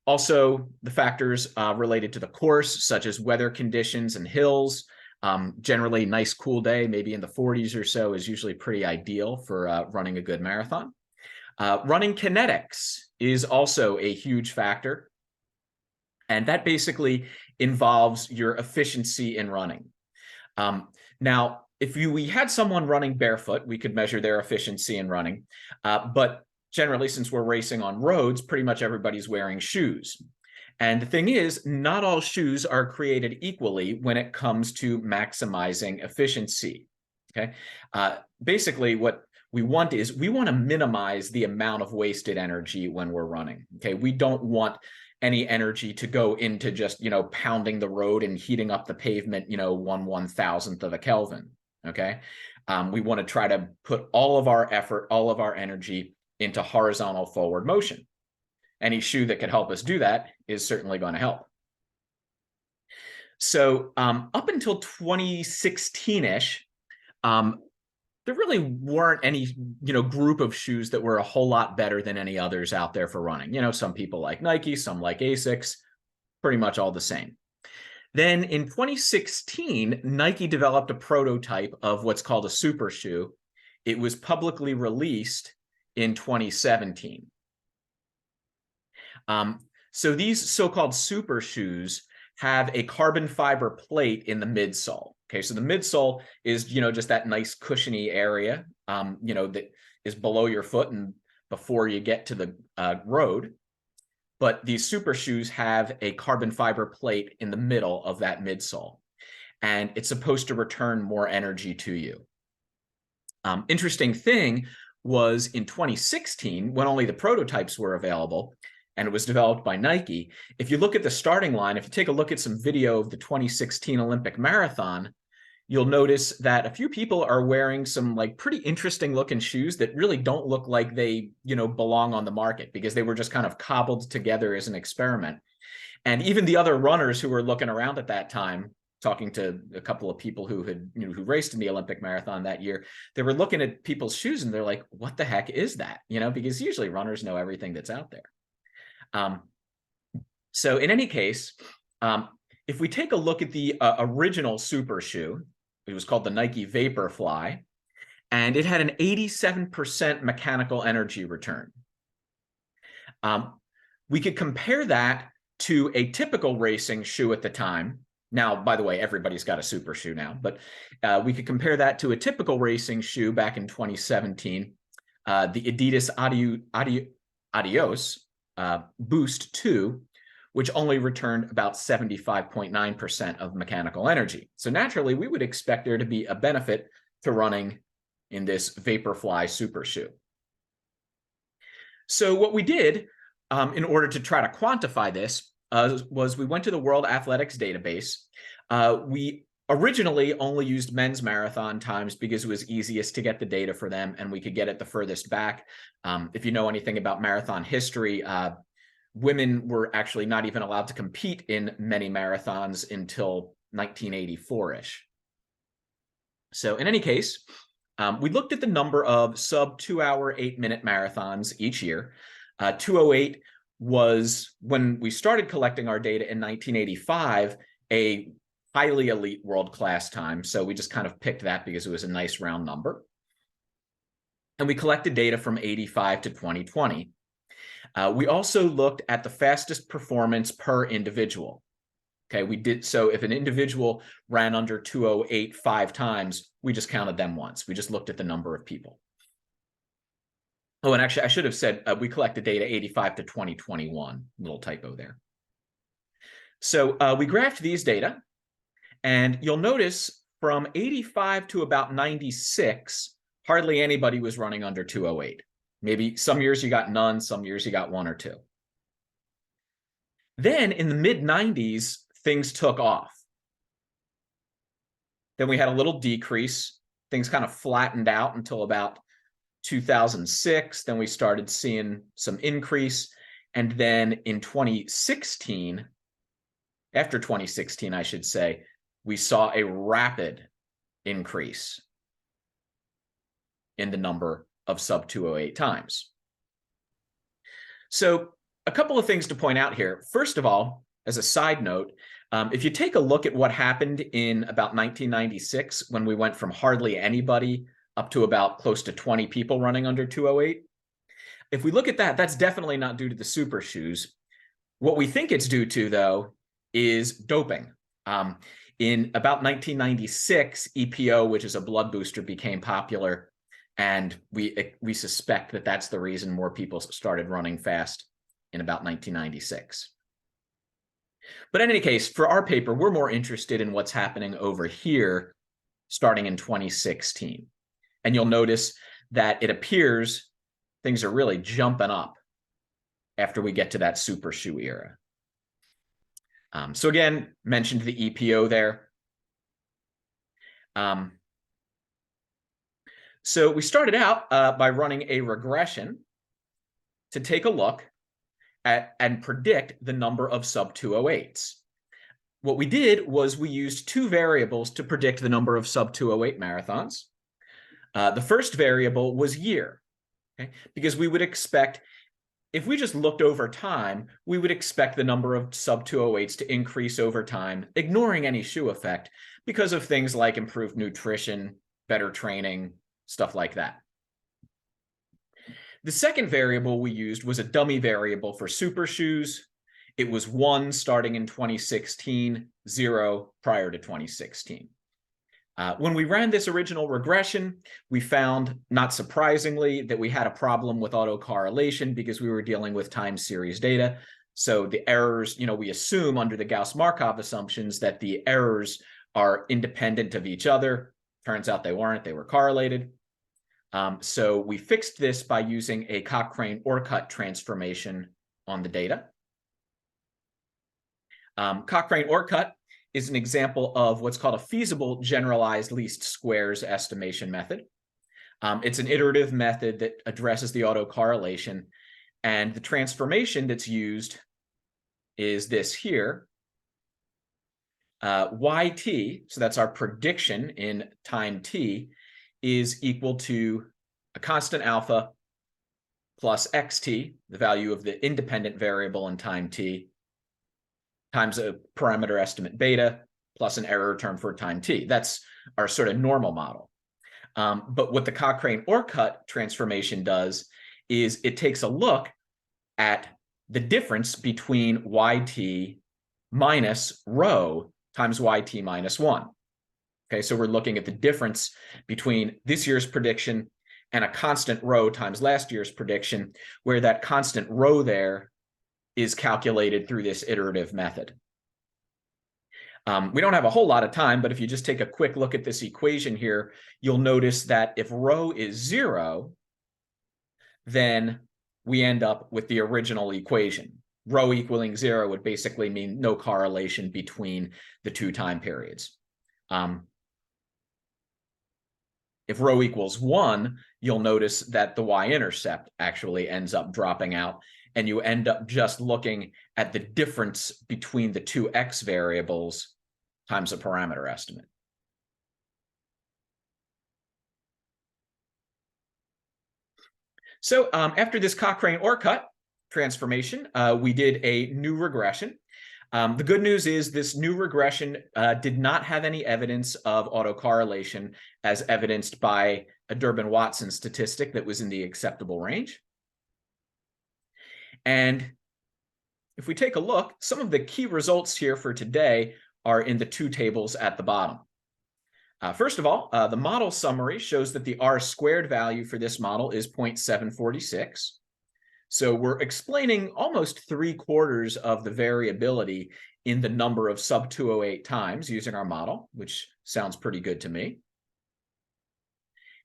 Also, the factors related to the course, such as weather conditions and hills. Generally, nice cool day, maybe in the 40s or so, is usually pretty ideal for running a good marathon. Running kinetics is also a huge factor. And that basically involves your efficiency in running. Now, if we had someone running barefoot, we could measure their efficiency in running. But generally, since we're racing on roads, pretty much everybody's wearing shoes. And the thing is, not all shoes are created equally when it comes to maximizing efficiency. Okay. Basically, what we want to minimize the amount of wasted energy when we're running. Okay. We don't want any energy to go into just, pounding the road and heating up the pavement, 1/1000th of a Kelvin. Okay. We want to try to put all of our effort, all of our energy into horizontal forward motion. Any shoe that can help us do that is certainly going to help. So up until 2016-ish, there really weren't any, group of shoes that were a whole lot better than any others out there for running. Some people like Nike, some like Asics, pretty much all the same. Then in 2016, Nike developed a prototype of what's called a super shoe. It was publicly released in 2017. So these so-called super shoes have a carbon fiber plate in the midsole. Okay, so the midsole is, just that nice cushiony area, that is below your foot and before you get to the road. But these super shoes have a carbon fiber plate in the middle of that midsole, and it's supposed to return more energy to you. Interesting thing was in 2016, when only the prototypes were available, and it was developed by Nike. If you look at the starting line, if you take a look at some video of the 2016 Olympic Marathon, you'll notice that a few people are wearing some pretty interesting looking shoes that really don't look like they, belong on the market, because they were just kind of cobbled together as an experiment. And even the other runners who were looking around at that time, talking to a couple of people who had, who raced in the Olympic Marathon that year, they were looking at people's shoes and they're like, what the heck is that? Because usually runners know everything that's out there. So in any case, if we take a look at the original super shoe, it was called the Nike Vaporfly, and it had an 87% mechanical energy return. We could compare that to a typical racing shoe at the time. Now, by the way, everybody's got a super shoe now, but we could compare that to a typical racing shoe back in 2017, the Adidas Adios Boost 2, which only returned about 75.9% of mechanical energy. So naturally, we would expect there to be a benefit to running in this Vaporfly super shoe. So what we did in order to try to quantify this was we went to the World Athletics database. We originally only used men's marathon times because it was easiest to get the data for them, and we could get it the furthest back. If you know anything about marathon history, women were actually not even allowed to compete in many marathons until 1984-ish. So in any case, we looked at the number of sub 2-hour, 8-minute marathons each year. 208 was, when we started collecting our data in 1985, a highly elite world-class time. So we just kind of picked that because it was a nice round number. And we collected data from 85 to 2020. We also looked at the fastest performance per individual. Okay, we did so if an individual ran under 208 5 times, we just counted them once. We just looked at the number of people. Oh, and actually, I should have said we collected data 85 to 2021. Little typo there. So we graphed these data, and you'll notice from 85 to about 96, hardly anybody was running under 208. Maybe some years you got none, some years you got 1 or 2. Then in the mid-90s, things took off. Then we had a little decrease. Things kind of flattened out until about 2006. Then we started seeing some increase. And then in 2016, after 2016, I should say, we saw a rapid increase in the number of sub 208 times. So a couple of things to point out here. First of all, as a side note, if you take a look at what happened in about 1996, when we went from hardly anybody up to about close to 20 people running under 208, if we look at that, that's definitely not due to the super shoes. What we think it's due to, though, is doping. In about 1996, EPO, which is a blood booster, became popular, and we suspect that that's the reason more people started running fast in about 1996. But in any case, for our paper, we're more interested in what's happening over here starting in 2016. And you'll notice that it appears things are really jumping up after we get to that super shoe era. So again, mentioned the EPO there. So we started out by running a regression to take a look at and predict the number of sub-208s. What we did was we used two variables to predict the number of sub-208 marathons. The first variable was year, okay? Because we would expect, if we just looked over time, we would expect the number of sub-208s to increase over time, ignoring any shoe effect, because of things like improved nutrition, better training, stuff like that. The second variable we used was a dummy variable for super shoes. It was 1 starting in 2016, 0 prior to 2016. When we ran this original regression, we found, not surprisingly, that we had a problem with autocorrelation because we were dealing with time series data. So the errors, we assume under the Gauss-Markov assumptions that the errors are independent of each other. Turns out they weren't, they were correlated. So we fixed this by using a Cochrane-Orcutt transformation on the data. Cochrane-Orcutt is an example of what's called a feasible generalized least squares estimation method. It's an iterative method that addresses the autocorrelation, and the transformation that's used is this here. YT, so that's our prediction in time t, is equal to a constant alpha plus xt, the value of the independent variable in time t, times a parameter estimate beta, plus an error term for time t. That's our sort of normal model. But what the Cochrane-Orcutt transformation does is it takes a look at the difference between yt minus rho times yt minus 1. Okay, so we're looking at the difference between this year's prediction and a constant rho times last year's prediction, where that constant rho there is calculated through this iterative method. We don't have a whole lot of time, but if you just take a quick look at this equation here, you'll notice that if rho is 0, then we end up with the original equation. Rho equaling 0 would basically mean no correlation between the two time periods. If rho equals 1, you'll notice that the y-intercept actually ends up dropping out, and you end up just looking at the difference between the two x variables times a parameter estimate. So after this Cochrane-Orcutt transformation, we did a new regression. The good news is this new regression did not have any evidence of autocorrelation, as evidenced by a Durbin-Watson statistic that was in the acceptable range. And if we take a look, some of the key results here for today are in the two tables at the bottom. First of all, the model summary shows that the R-squared value for this model is 0.746. So we're explaining almost 3/4 of the variability in the number of sub-208 times using our model, which sounds pretty good to me.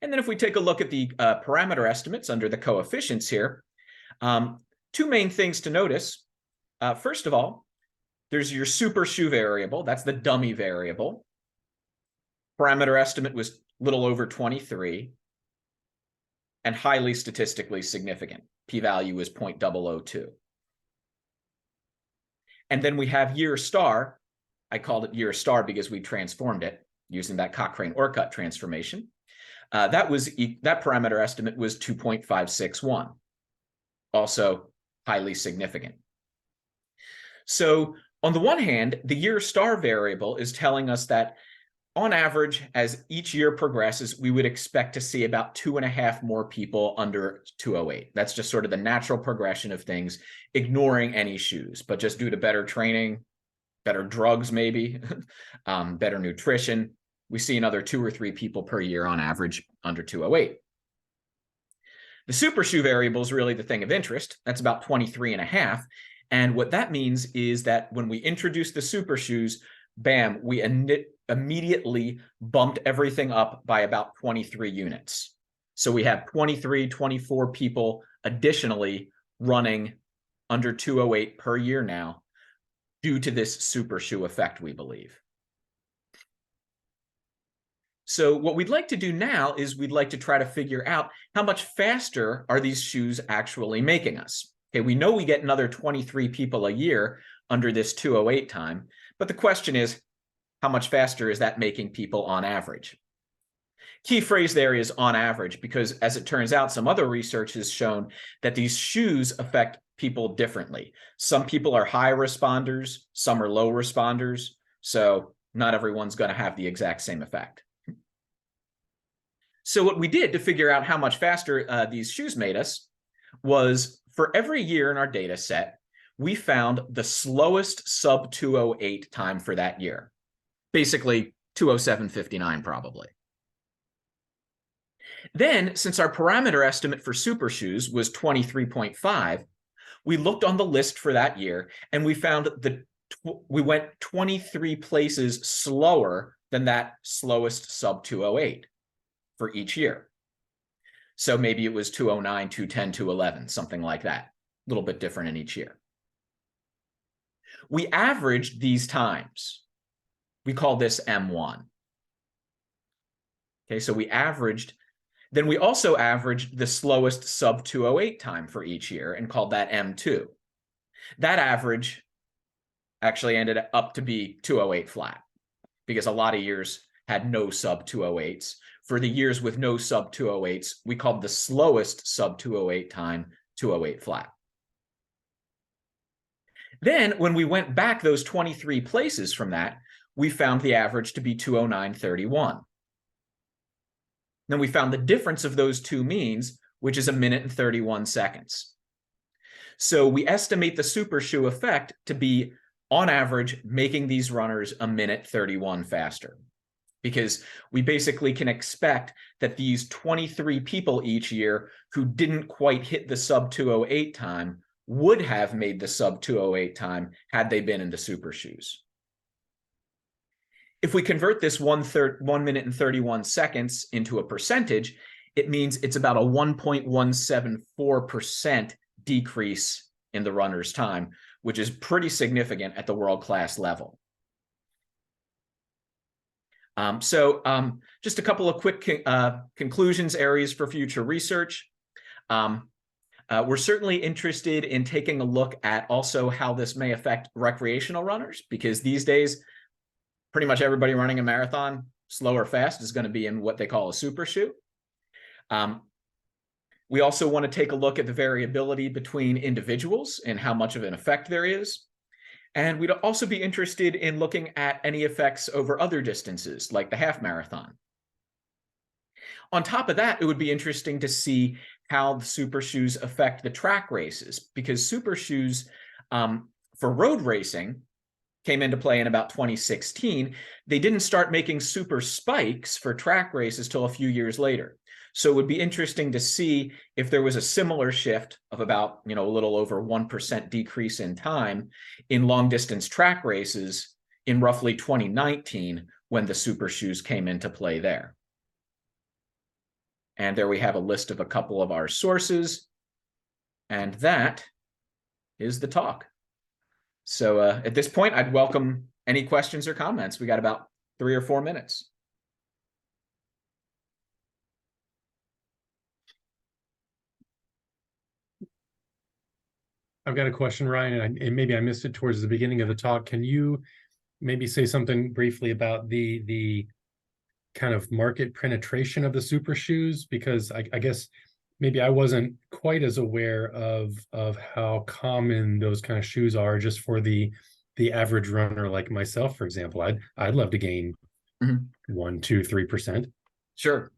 And then if we take a look at the parameter estimates under the coefficients here, two main things to notice. First of all, there's your super shoe variable. That's the dummy variable. Parameter estimate was a little over 23 and highly statistically significant. P-value is 0.002. And then we have year star. I called it year star because we transformed it using that Cochrane-Orcutt transformation. That parameter estimate was 2.561. Also highly significant. So on the one hand, the year star variable is telling us that on average, as each year progresses, we would expect to see about 2.5 more people under 208. That's just sort of the natural progression of things, ignoring any shoes, but just due to better training, better drugs, maybe, better nutrition, we see another 2 or 3 people per year on average under 208. The super shoe variable is really the thing of interest. That's about 23.5. And what that means is that when we introduce the super shoes, bam, we immediately bumped everything up by about 23 units. So we have 23, 24 people additionally running under 208 per year now due to this super shoe effect, we believe. So what we'd like to do now is we'd like to try to figure out how much faster are these shoes actually making us. Okay, we know we get another 23 people a year under this 208 time, but the question is, how much faster is that making people on average? Key phrase there is on average, because as it turns out, some other research has shown that these shoes affect people differently. Some people are high responders, some are low responders, so not everyone's going to have the exact same effect. So what we did to figure out how much faster these shoes made us was, for every year in our data set, we found the slowest sub 208 time for that year. Basically 207.59 probably. Then, since our parameter estimate for super shoes was 23.5, we looked on the list for that year and we found that we went 23 places slower than that slowest sub 208 for each year. So maybe it was 209, 210, 211, something like that. A little bit different in each year. We averaged these times. We call this M1. Okay, so we averaged, then we also averaged the slowest sub 208 time for each year and called that M2. That average actually ended up to be 208 flat, because a lot of years had no sub 208s. For the years with no sub 208s, we called the slowest sub 208 time 208 flat. Then when we went back those 23 places from that, we found the average to be 209.31. Then we found the difference of those two means, which is 1 minute and 31 seconds. So we estimate the super shoe effect to be, on average, making these runners 1 minute 31 faster. Because we basically can expect that these 23 people each year who didn't quite hit the sub 208 time would have made the sub 208 time had they been in the super shoes. If we convert this 1 minute and 31 seconds into a percentage, it means it's about a 1.174% decrease in the runner's time, which is pretty significant at the world-class level. Just a couple of quick conclusions, areas for future research. We're certainly interested in taking a look at also how this may affect recreational runners, because these days, pretty much everybody running a marathon, slow or fast, is going to be in what they call a super shoe. We also want to take a look at the variability between individuals and how much of an effect there is. And we'd also be interested in looking at any effects over other distances, like the half marathon. On top of that, it would be interesting to see how the super shoes affect the track races, because super shoes for road racing came into play in about 2016. They didn't start making super spikes for track races till a few years later. So it would be interesting to see if there was a similar shift of about, a little over 1% decrease in time in long distance track races in roughly 2019 when the super shoes came into play there. And there we have a list of a couple of our sources. And that is the talk. So at this point, I'd welcome any questions or comments. We got about 3 or 4 minutes. I've got a question, Ryan, and maybe I missed it towards the beginning of the talk. Can you maybe say something briefly about the kind of market penetration of the super shoes? Because I guess maybe I wasn't quite as aware of how common those kind of shoes are just for the average runner like myself, for example. I'd love to gain 1, 2, 3%? Sure.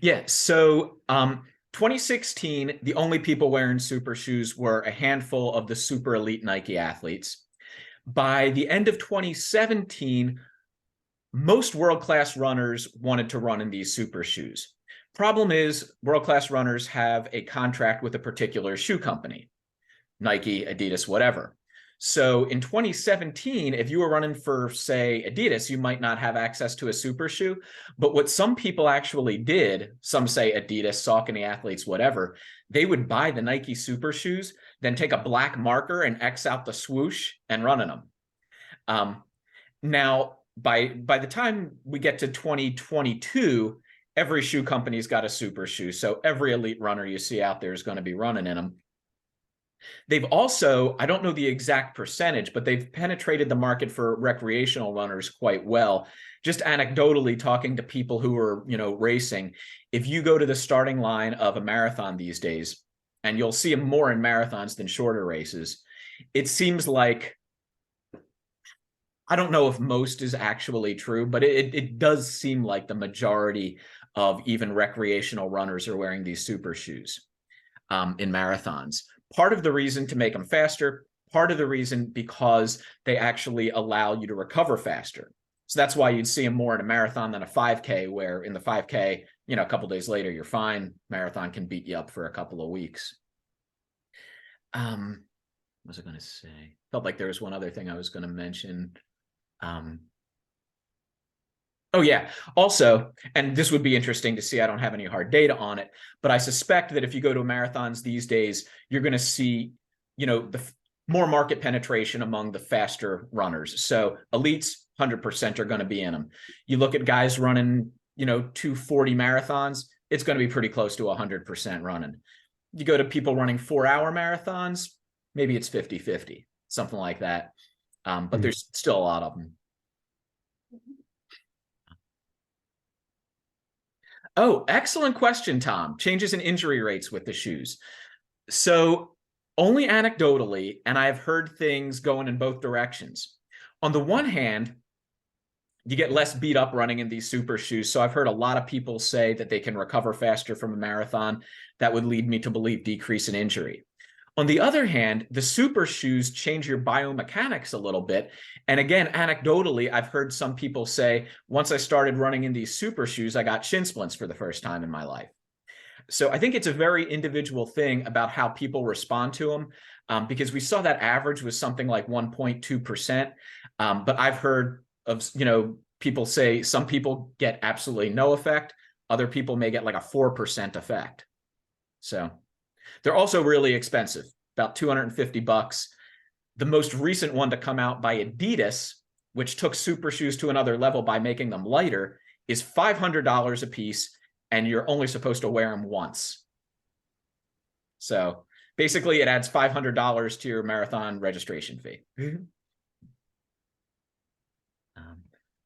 Yeah. So 2016, the only people wearing super shoes were a handful of the super elite Nike athletes. By the end of 2017, most world-class runners wanted to run in these super shoes. Problem is, world-class runners have a contract with a particular shoe company, Nike, Adidas, whatever. So in 2017, if you were running for, say, Adidas, you might not have access to a super shoe. But what some people actually did, some say Adidas, Saucony athletes, whatever, they would buy the Nike super shoes, then take a black marker and X out the swoosh and run in them. Now, by the time we get to 2022, every shoe company's got a super shoe. So every elite runner you see out there is going to be running in them. They've also, I don't know the exact percentage, but they've penetrated the market for recreational runners quite well. Just anecdotally talking to people who are, racing, if you go to the starting line of a marathon these days, and you'll see them more in marathons than shorter races, it seems like, I don't know if most is actually true, but it does seem like the majority of even recreational runners are wearing these super shoes in marathons. Part of the reason to make them faster, part of the reason because they actually allow you to recover faster. So that's why you'd see them more in a marathon than a 5K, where in the 5K, a couple days later, you're fine. Marathon can beat you up for a couple of weeks. What was I going to say? Felt like there was one other thing I was going to mention. Oh, yeah. Also, and this would be interesting to see, I don't have any hard data on it, but I suspect that if you go to marathons these days, you're going to see, the more market penetration among the faster runners. So elites, 100% are going to be in them. You look at guys running, 240 marathons, it's going to be pretty close to 100% running. You go to people running 4-hour marathons, maybe it's 50-50, something like that. But there's still a lot of them. Oh, excellent question, Tom. Changes in injury rates with the shoes. So only anecdotally, and I've heard things going in both directions. On the one hand, you get less beat up running in these super shoes. So I've heard a lot of people say that they can recover faster from a marathon. That would lead me to believe decrease in injury. On the other hand, the super shoes change your biomechanics a little bit. And again, anecdotally, I've heard some people say, once I started running in these super shoes, I got shin splints for the first time in my life. So I think it's a very individual thing about how people respond to them, because we saw that average was something like 1.2%. But I've heard of, people say some people get absolutely no effect. Other people may get like a 4% effect. So they're also really expensive, about $250. The most recent one to come out by Adidas, which took super shoes to another level by making them lighter, is $500 a piece, and you're only supposed to wear them once. So basically, it adds $500 to your marathon registration fee.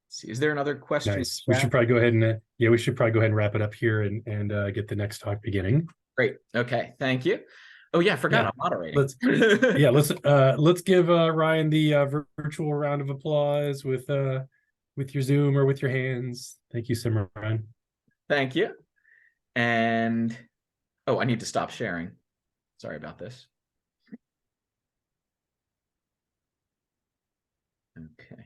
See, is there another question? Nice. We should probably go ahead and we should probably go ahead and wrap it up here and get the next talk beginning. Great. Okay. Thank you. Oh yeah, I forgot I'm moderating. Let's give Ryan the virtual round of applause with your Zoom or with your hands. Thank you, Simran. Thank you. And I need to stop sharing. Sorry about this. Okay.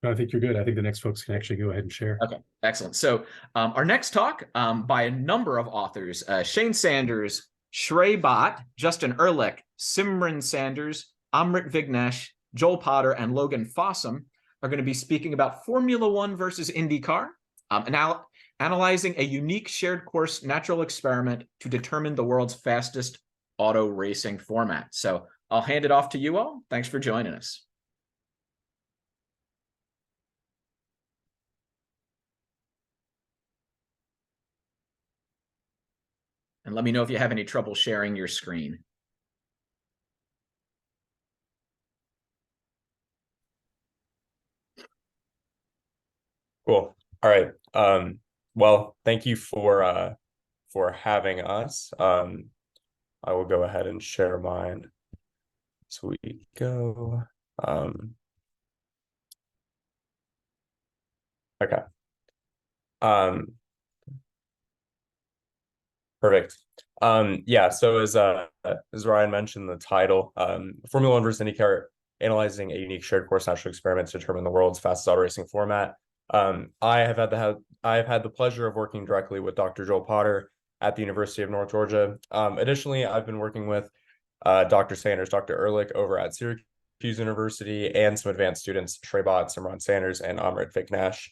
No, I think you're good. I think the next folks can actually go ahead and share. Okay, excellent. So our next talk by a number of authors, Shane Sanders, Shrey Bhatt, Justin Ehrlich, Simran Sanders, Amrit Vignesh, Joel Potter, and Logan Fossum are going to be speaking about Formula One versus IndyCar, analyzing a unique shared course natural experiment to determine the world's fastest auto racing format. So I'll hand it off to you all. Thanks for joining us. And let me know if you have any trouble sharing your screen. Cool. All right. Well, thank you for having us. I will go ahead and share mine as we go. Okay. Perfect. Yeah, so as Ryan mentioned, the title, Formula One versus IndyCar, analyzing a unique shared course natural experiment to determine the world's fastest auto racing format. I have had the pleasure of working directly with Dr. Joel Potter at the University of North Georgia. Additionally, I've been working with Dr. Sanders, Dr. Ehrlich over at Syracuse University, and some advanced students, Shrey, Bhatt, Simran Sanders, and Amrit Vignesh.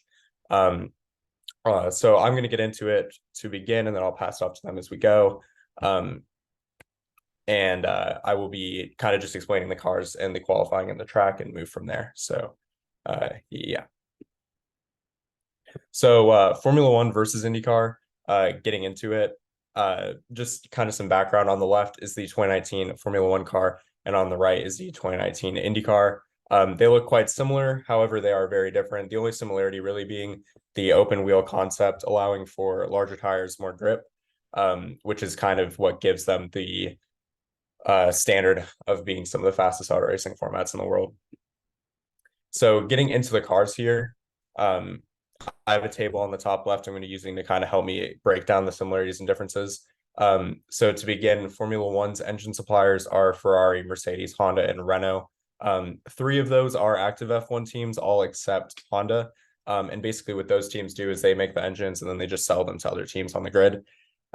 So I'm going to get into it to begin, and then I'll pass it off to them as we go. And I will be kind of just explaining the cars and the qualifying and the track and move from there. So yeah. So Formula One versus IndyCar, getting into it. Just kind of some background. On the left is the 2019 Formula One car, and on the right is the 2019 IndyCar. They look quite similar, however, they are very different. The only similarity really being the open wheel concept, allowing for larger tires, more grip, which is kind of what gives them the standard of being some of the fastest auto racing formats in the world. So getting into the cars here, I have a table on the top left I'm going to be using to kind of help me break down the similarities and differences. So to begin, Formula One's engine suppliers are Ferrari, Mercedes, Honda, and Renault. 3 of those are active F1 teams, all except Honda. And basically what those teams do is they make the engines and then they just sell them to other teams on the grid.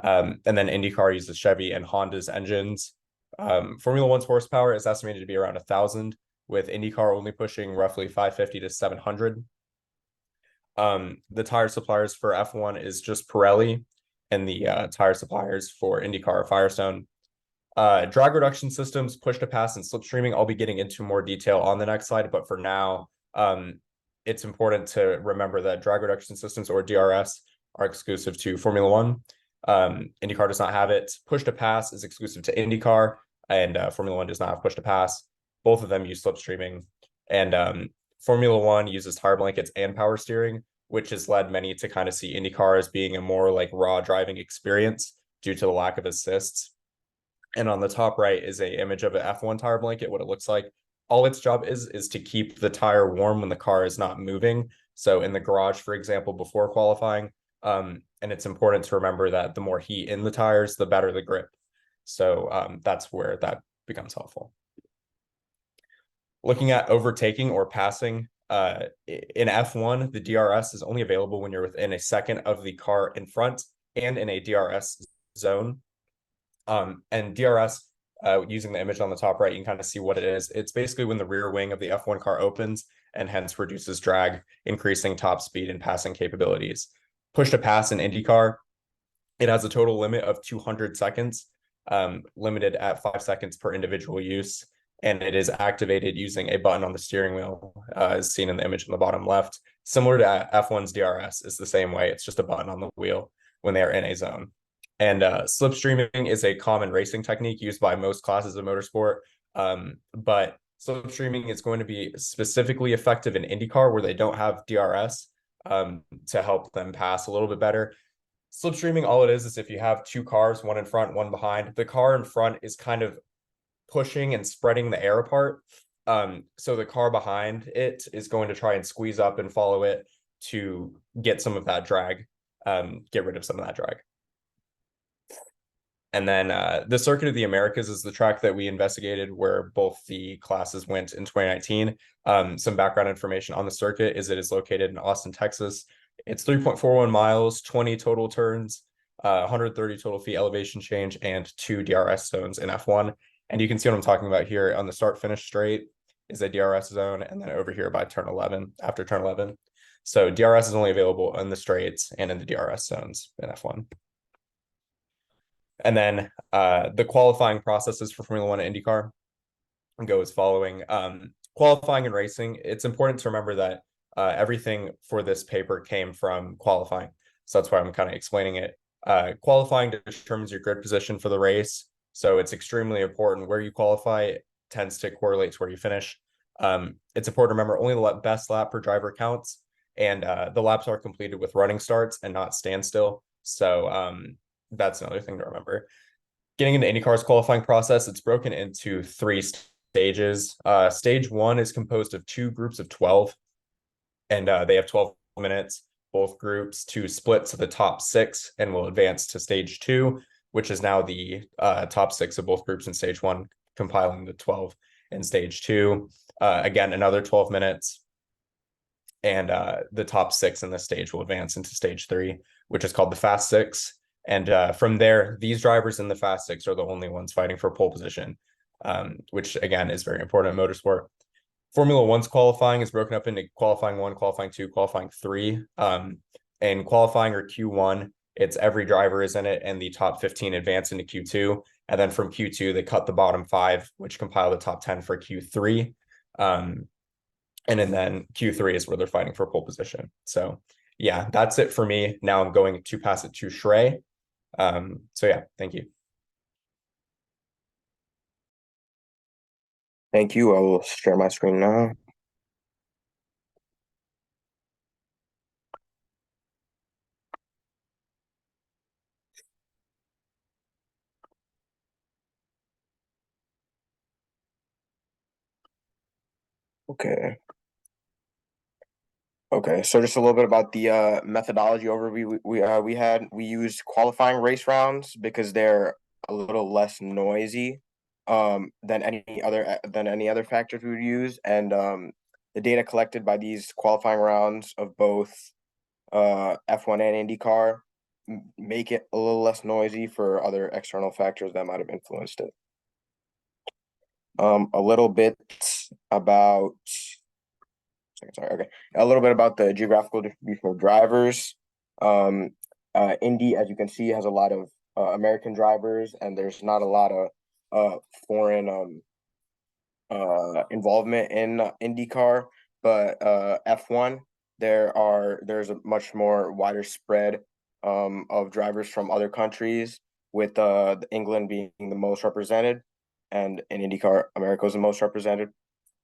And then IndyCar uses Chevy and Honda's engines. Formula One's horsepower is estimated to be around 1,000, with IndyCar only pushing roughly 550 to 700. The tire suppliers for F1 is just Pirelli, and the tire suppliers for IndyCar are Firestone. Drag reduction systems, push to pass, and slipstreaming, I'll be getting into more detail on the next slide, but for now, it's important to remember that drag reduction systems, or DRS, are exclusive to Formula One. IndyCar does not have it. Push to pass is exclusive to IndyCar, and Formula One does not have push to pass. Both of them use slipstreaming, and Formula One uses tire blankets and power steering, which has led many to kind of see IndyCar as being a more like raw driving experience due to the lack of assists. And on the top right is an image of an F1 tire blanket, what it looks like. All its job is to keep the tire warm when the car is not moving. So in the garage, for example, before qualifying, and it's important to remember that the more heat in the tires, the better the grip. So that's where that becomes helpful. Looking at overtaking or passing, in F1, the DRS is only available when you're within a second of the car in front and in a DRS zone. And DRS, using the image on the top right, you can kind of see what it is. It's basically when the rear wing of the F1 car opens and hence reduces drag, increasing top speed and passing capabilities. Push to pass in IndyCar, it has a total limit of 200 seconds, limited at 5 seconds per individual use. And it is activated using a button on the steering wheel, as seen in the image on the bottom left. Similar to F1's DRS, is the same way. It's just a button on the wheel when they are in a zone. And slipstreaming is a common racing technique used by most classes of motorsport. But slipstreaming is going to be specifically effective in IndyCar, where they don't have DRS, to help them pass a little bit better. Slipstreaming, all it is if you have 2 cars, one in front, one behind. The car in front is kind of pushing and spreading the air apart. So the car behind it is going to try and squeeze up and follow it to get some of that drag, get rid of some of that drag. And then the Circuit of the Americas is the track that we investigated, where both the classes went in 2019. Some background information on the circuit is it is located in Austin, Texas. It's 3.41 miles, 20 total turns, 130 total feet elevation change, and 2 DRS zones in F1. And you can see what I'm talking about here. On the start-finish straight is a DRS zone, and then over here by turn 11, after turn 11. So DRS is only available in the straights and in the DRS zones in F1. And then the qualifying processes for Formula One and IndyCar go as following. Qualifying and racing, it's important to remember that everything for this paper came from qualifying. So that's why I'm kind of explaining it. Qualifying determines your grid position for the race. So it's extremely important. Where you qualify tends to correlate to where you finish. It's important to remember only the best lap per driver counts, and the laps are completed with running starts and not standstill. So that's another thing to remember. Getting into IndyCar's qualifying process, it's broken into 3 stages. Stage 1 is composed of 2 groups of 12, and they have 12 minutes. both groups to split to the top 6 and will advance to stage 2, which is now the top 6 of both groups in stage 1, compiling the 12 in stage 2. Again, another 12 minutes. And the top 6 in this stage will advance into stage 3, which is called the Fast 6. And from there, these drivers in the Fast 6 are the only ones fighting for pole position, which again is very important in motorsport. Formula One's qualifying is broken up into qualifying 1, qualifying 2, qualifying 3. And qualifying or Q1, it's every driver is in it, and the top 15 advance into Q2. And then from Q2, they cut the bottom 5, which compile the top 10 for Q3. And then Q3 is where they're fighting for pole position. So yeah, that's it for me. Now I'm going to pass it to Shrey. So yeah, thank you. Thank you. I will share my screen now. Okay. Okay, so just a little bit about the methodology overview we used qualifying race rounds because they're a little less noisy than any other factors we would use, and the data collected by these qualifying rounds of both F1 and IndyCar make it a little less noisy for other external factors that might have influenced it. A little bit about a little bit about the geographical distribution of drivers. Indy, as you can see, has a lot of American drivers, and there's not a lot of foreign involvement in IndyCar. But F1, there's a much more wider spread of drivers from other countries, with England being the most represented, and in IndyCar, America was the most represented.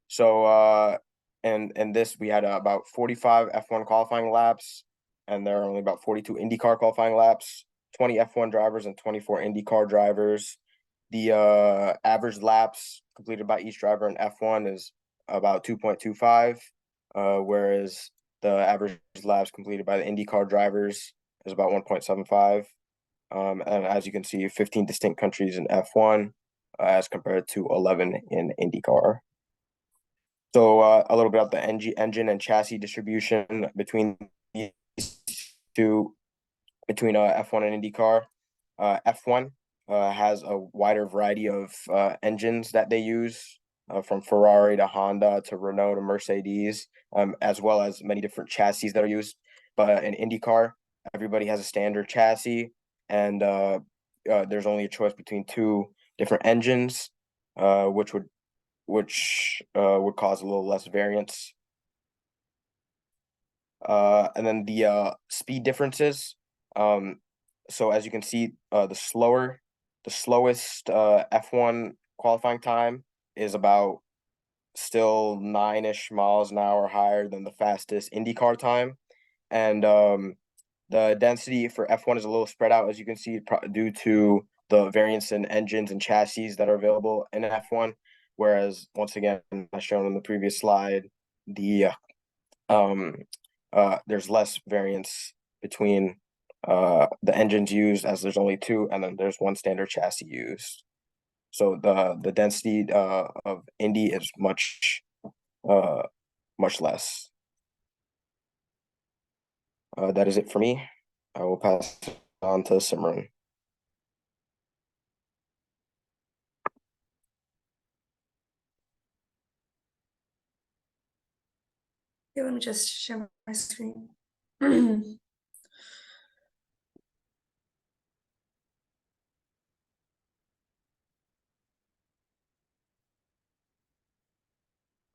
So and this, we had about 45 F1 qualifying laps, and there are only about 42 IndyCar qualifying laps, 20 F1 drivers and 24 IndyCar drivers. The average laps completed by each driver in F1 is about 2.25, whereas the average laps completed by the IndyCar drivers is about 1.75. And as you can see, 15 distinct countries in F1 as compared to 11 in IndyCar. So a little bit about the engine and chassis distribution between these two, between F1 and IndyCar. F1 has a wider variety of engines that they use, from Ferrari to Honda to Renault to Mercedes, as well as many different chassis that are used. But in IndyCar, everybody has a standard chassis, and there's only a choice between 2 different engines, which would cause a little less variance. And then the speed differences. So as you can see, the slowest F1 qualifying time is about still 9-ish miles an hour higher than the fastest IndyCar time. And the density for F1 is a little spread out, as you can see, due to the variance in engines and chassis that are available in F1. Whereas, once again, as shown in the previous slide, the there's less variance between the engines used, as there's only 2, and then there's 1 standard chassis used. So the density of Indy is much less. That is it for me. I will pass it on to Simran. Okay, let me just share my screen.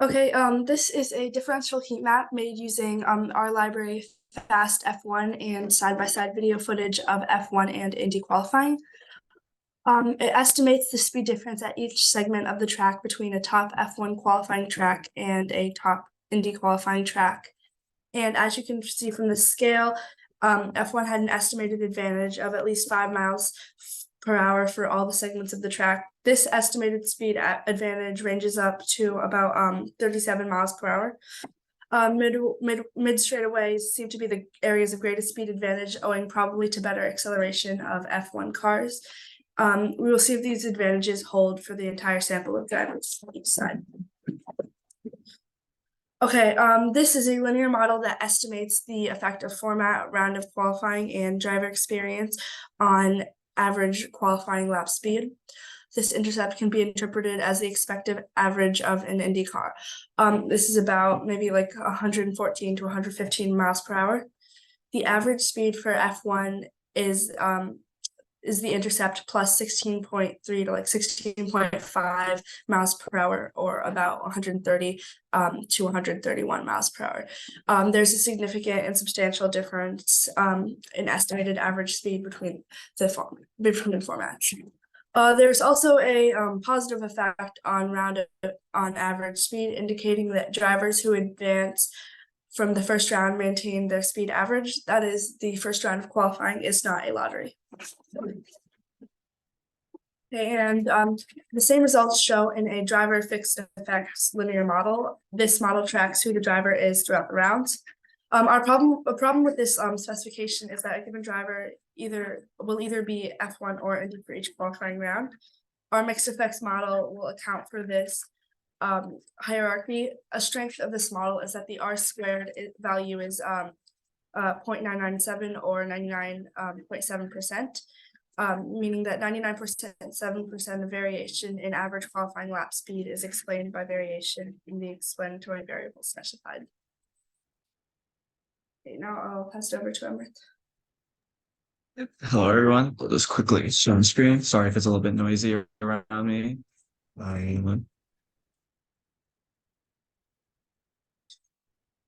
Okay, this is a differential heat map made using our library Fast F1 and side-by-side video footage of F1 and Indy qualifying. It estimates the speed difference at each segment of the track between a top F1 qualifying track and a top Indy qualifying track. And as you can see from the scale, F1 had an estimated advantage of at least 5 miles per hour for all the segments of the track. This estimated speed advantage ranges up to about 37 miles per hour. Mid straightaways seem to be the areas of greatest speed advantage, owing probably to better acceleration of F1 cars. We will see if these advantages hold for the entire sample of drivers on each side. Okay, this is a linear model that estimates the effect of format, round of qualifying, and driver experience on average qualifying lap speed. This intercept can be interpreted as the expected average of an IndyCar. This is about maybe like 114 to 115 miles per hour. The average speed for F1 is the intercept plus 16.3 to like 16.5 miles per hour, or about 130 to 131 miles per hour. There's a significant and substantial difference in estimated average speed between the formats. There's also a positive effect on average speed, indicating that drivers who advance from the first round maintain their speed average. That is, the first round of qualifying is not a lottery. And the same results show in a driver fixed effects linear model. This model tracks who the driver is throughout the rounds. A problem with this specification is that a given driver will either be F1 or Indy for each qualifying round. Our mixed effects model will account for this hierarchy. A strength of this model is that the R squared value is 0.997 or 99.7%, meaning that 99.7% of variation in average qualifying lap speed is explained by variation in the explanatory variable specified. Okay, now I'll pass it over to Amrit. Hello, everyone. I'll just quickly show on screen. Sorry if it's a little bit noisy around me.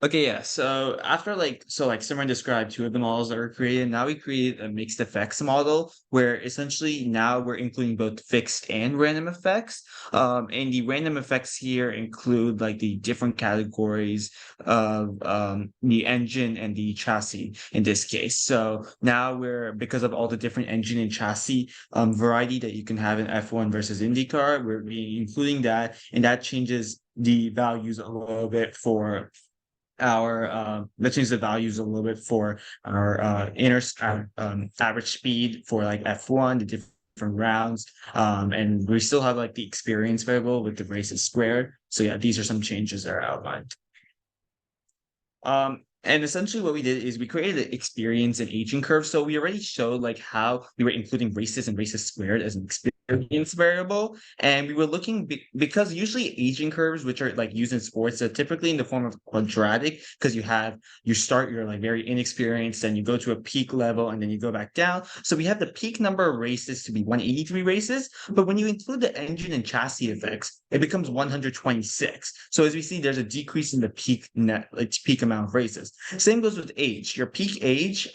Okay, yeah. So after Simran described two of the models that were created, now we created a mixed effects model where essentially now we're including both fixed and random effects. And the random effects here include like the different categories of the engine and the chassis in this case. So now because of all the different engine and chassis variety that you can have in F1 versus IndyCar, we're including that, and that changes the values a little bit for our average speed for like F1, the different rounds, and we still have like the experience variable with the races squared. So yeah, these are some changes that are outlined. And essentially what we did is we created an experience and aging curve. So we already showed like how we were including races and races squared as an experience variable. And we were looking because usually aging curves, which are like used in sports, are typically in the form of quadratic, because you're like very inexperienced and you go to a peak level and then you go back down. So we have the peak number of races to be 183 races, but when you include the engine and chassis effects, it becomes 126. So as we see, there's a decrease in the peak amount of races. Same goes with age. Your peak age,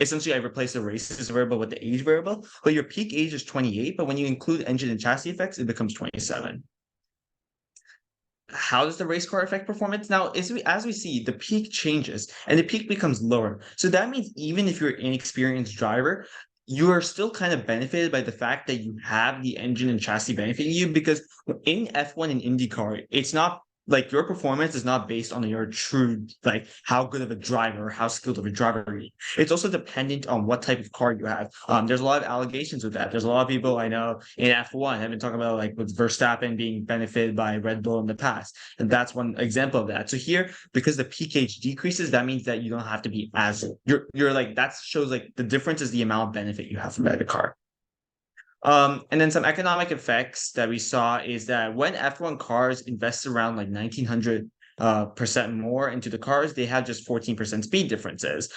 essentially I replaced the races variable with the age variable, but your peak age is 28, but when you include engine and chassis effects, it becomes 27. How does the race car affect performance? Now, as we see, the peak changes and the peak becomes lower. So that means even if you're an inexperienced driver, you are still kind of benefited by the fact that you have the engine and chassis benefiting you, because in F1 and IndyCar, it's not like your performance is not based on your true, like how good of a driver or how skilled of a driver you are. It's also dependent on what type of car you have. There's a lot of allegations with that. There's a lot of people I know in F1 have been talking about like with Verstappen being benefited by Red Bull in the past. And that's one example of that. So here, because the peak age decreases, that means that you don't have to be you're like, that shows like the difference is the amount of benefit you have from the car. And then some economic effects that we saw is that when F1 cars invest around like 1900% more into the cars, they have just 14% speed differences.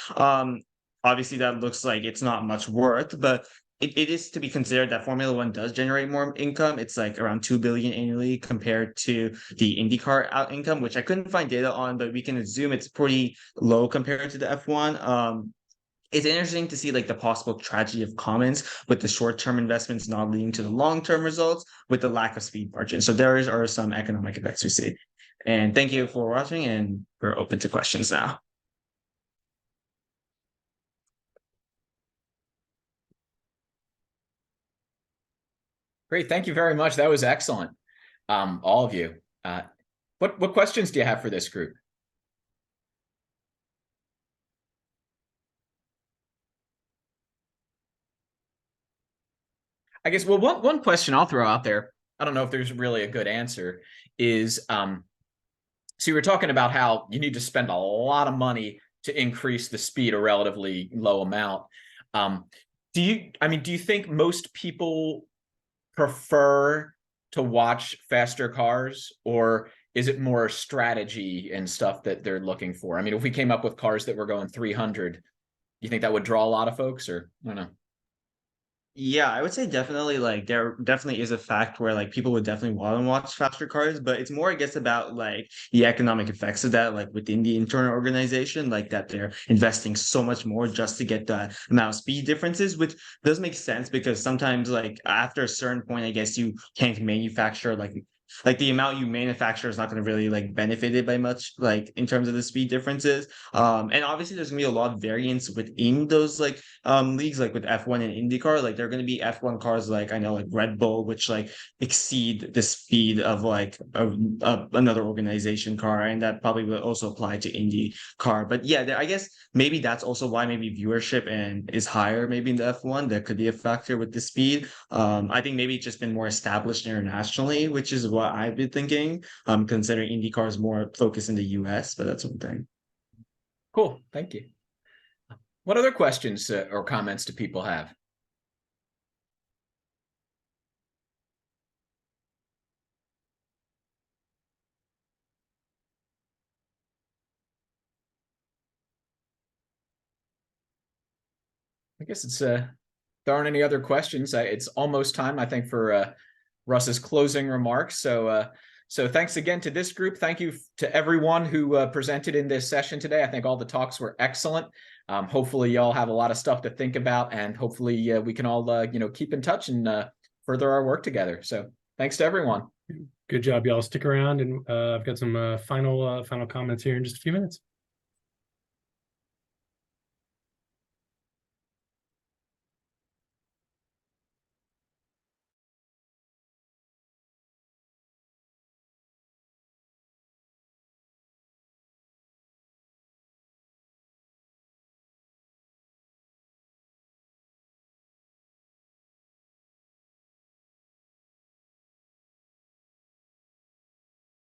Obviously that looks like it's not much worth, but it is to be considered that Formula One does generate more income. It's like around 2 billion annually compared to the IndyCar out income, which I couldn't find data on, but we can assume it's pretty low compared to the F1. It's interesting to see like the possible tragedy of commons with the short-term investments not leading to the long-term results with the lack of speed margin. So there are some economic effects we see. And thank you for watching, and we're open to questions now. Great, thank you very much. That was excellent, all of you. What questions do you have for this group? I guess, well, one question I'll throw out there, I don't know if there's really a good answer, is so you were talking about how you need to spend a lot of money to increase the speed a relatively low amount. Do you think most people prefer to watch faster cars, or is it more strategy and stuff that they're looking for? I mean, if we came up with cars that were going 300, you think that would draw a lot of folks, or I don't know? Yeah, I would say definitely like there definitely is a fact where like people would definitely want to watch faster cars, but it's more I guess about like the economic effects of that, like within the internal organization, like that they're investing so much more just to get the amount of speed differences, which does make sense because sometimes like after a certain point, I guess you can't manufacture like the amount you manufacture is not going to really like benefit it by much like in terms of the speed differences. And obviously there's gonna be a lot of variance within those like leagues, like with F1 and IndyCar. Like there are going to be F1 cars like I know like Red Bull, which like exceed the speed of like another organization car, and that probably will also apply to IndyCar. But yeah, I guess maybe that's also why maybe viewership and is higher maybe in the F1. That could be a factor with the speed. I think maybe it's just been more established internationally, which is what I've been thinking. Considering IndyCar is more focused in the US, but that's one thing. Cool, thank you. What other questions or comments do people have? I guess there aren't any other questions. It's almost time, I think, for Russ's closing remarks. So thanks again to this group. Thank you to everyone who presented in this session today. I think all the talks were excellent. Hopefully y'all have a lot of stuff to think about, and hopefully we can all keep in touch and further our work together. So thanks to everyone. Good job, y'all. Stick around, and I've got some final comments here in just a few minutes.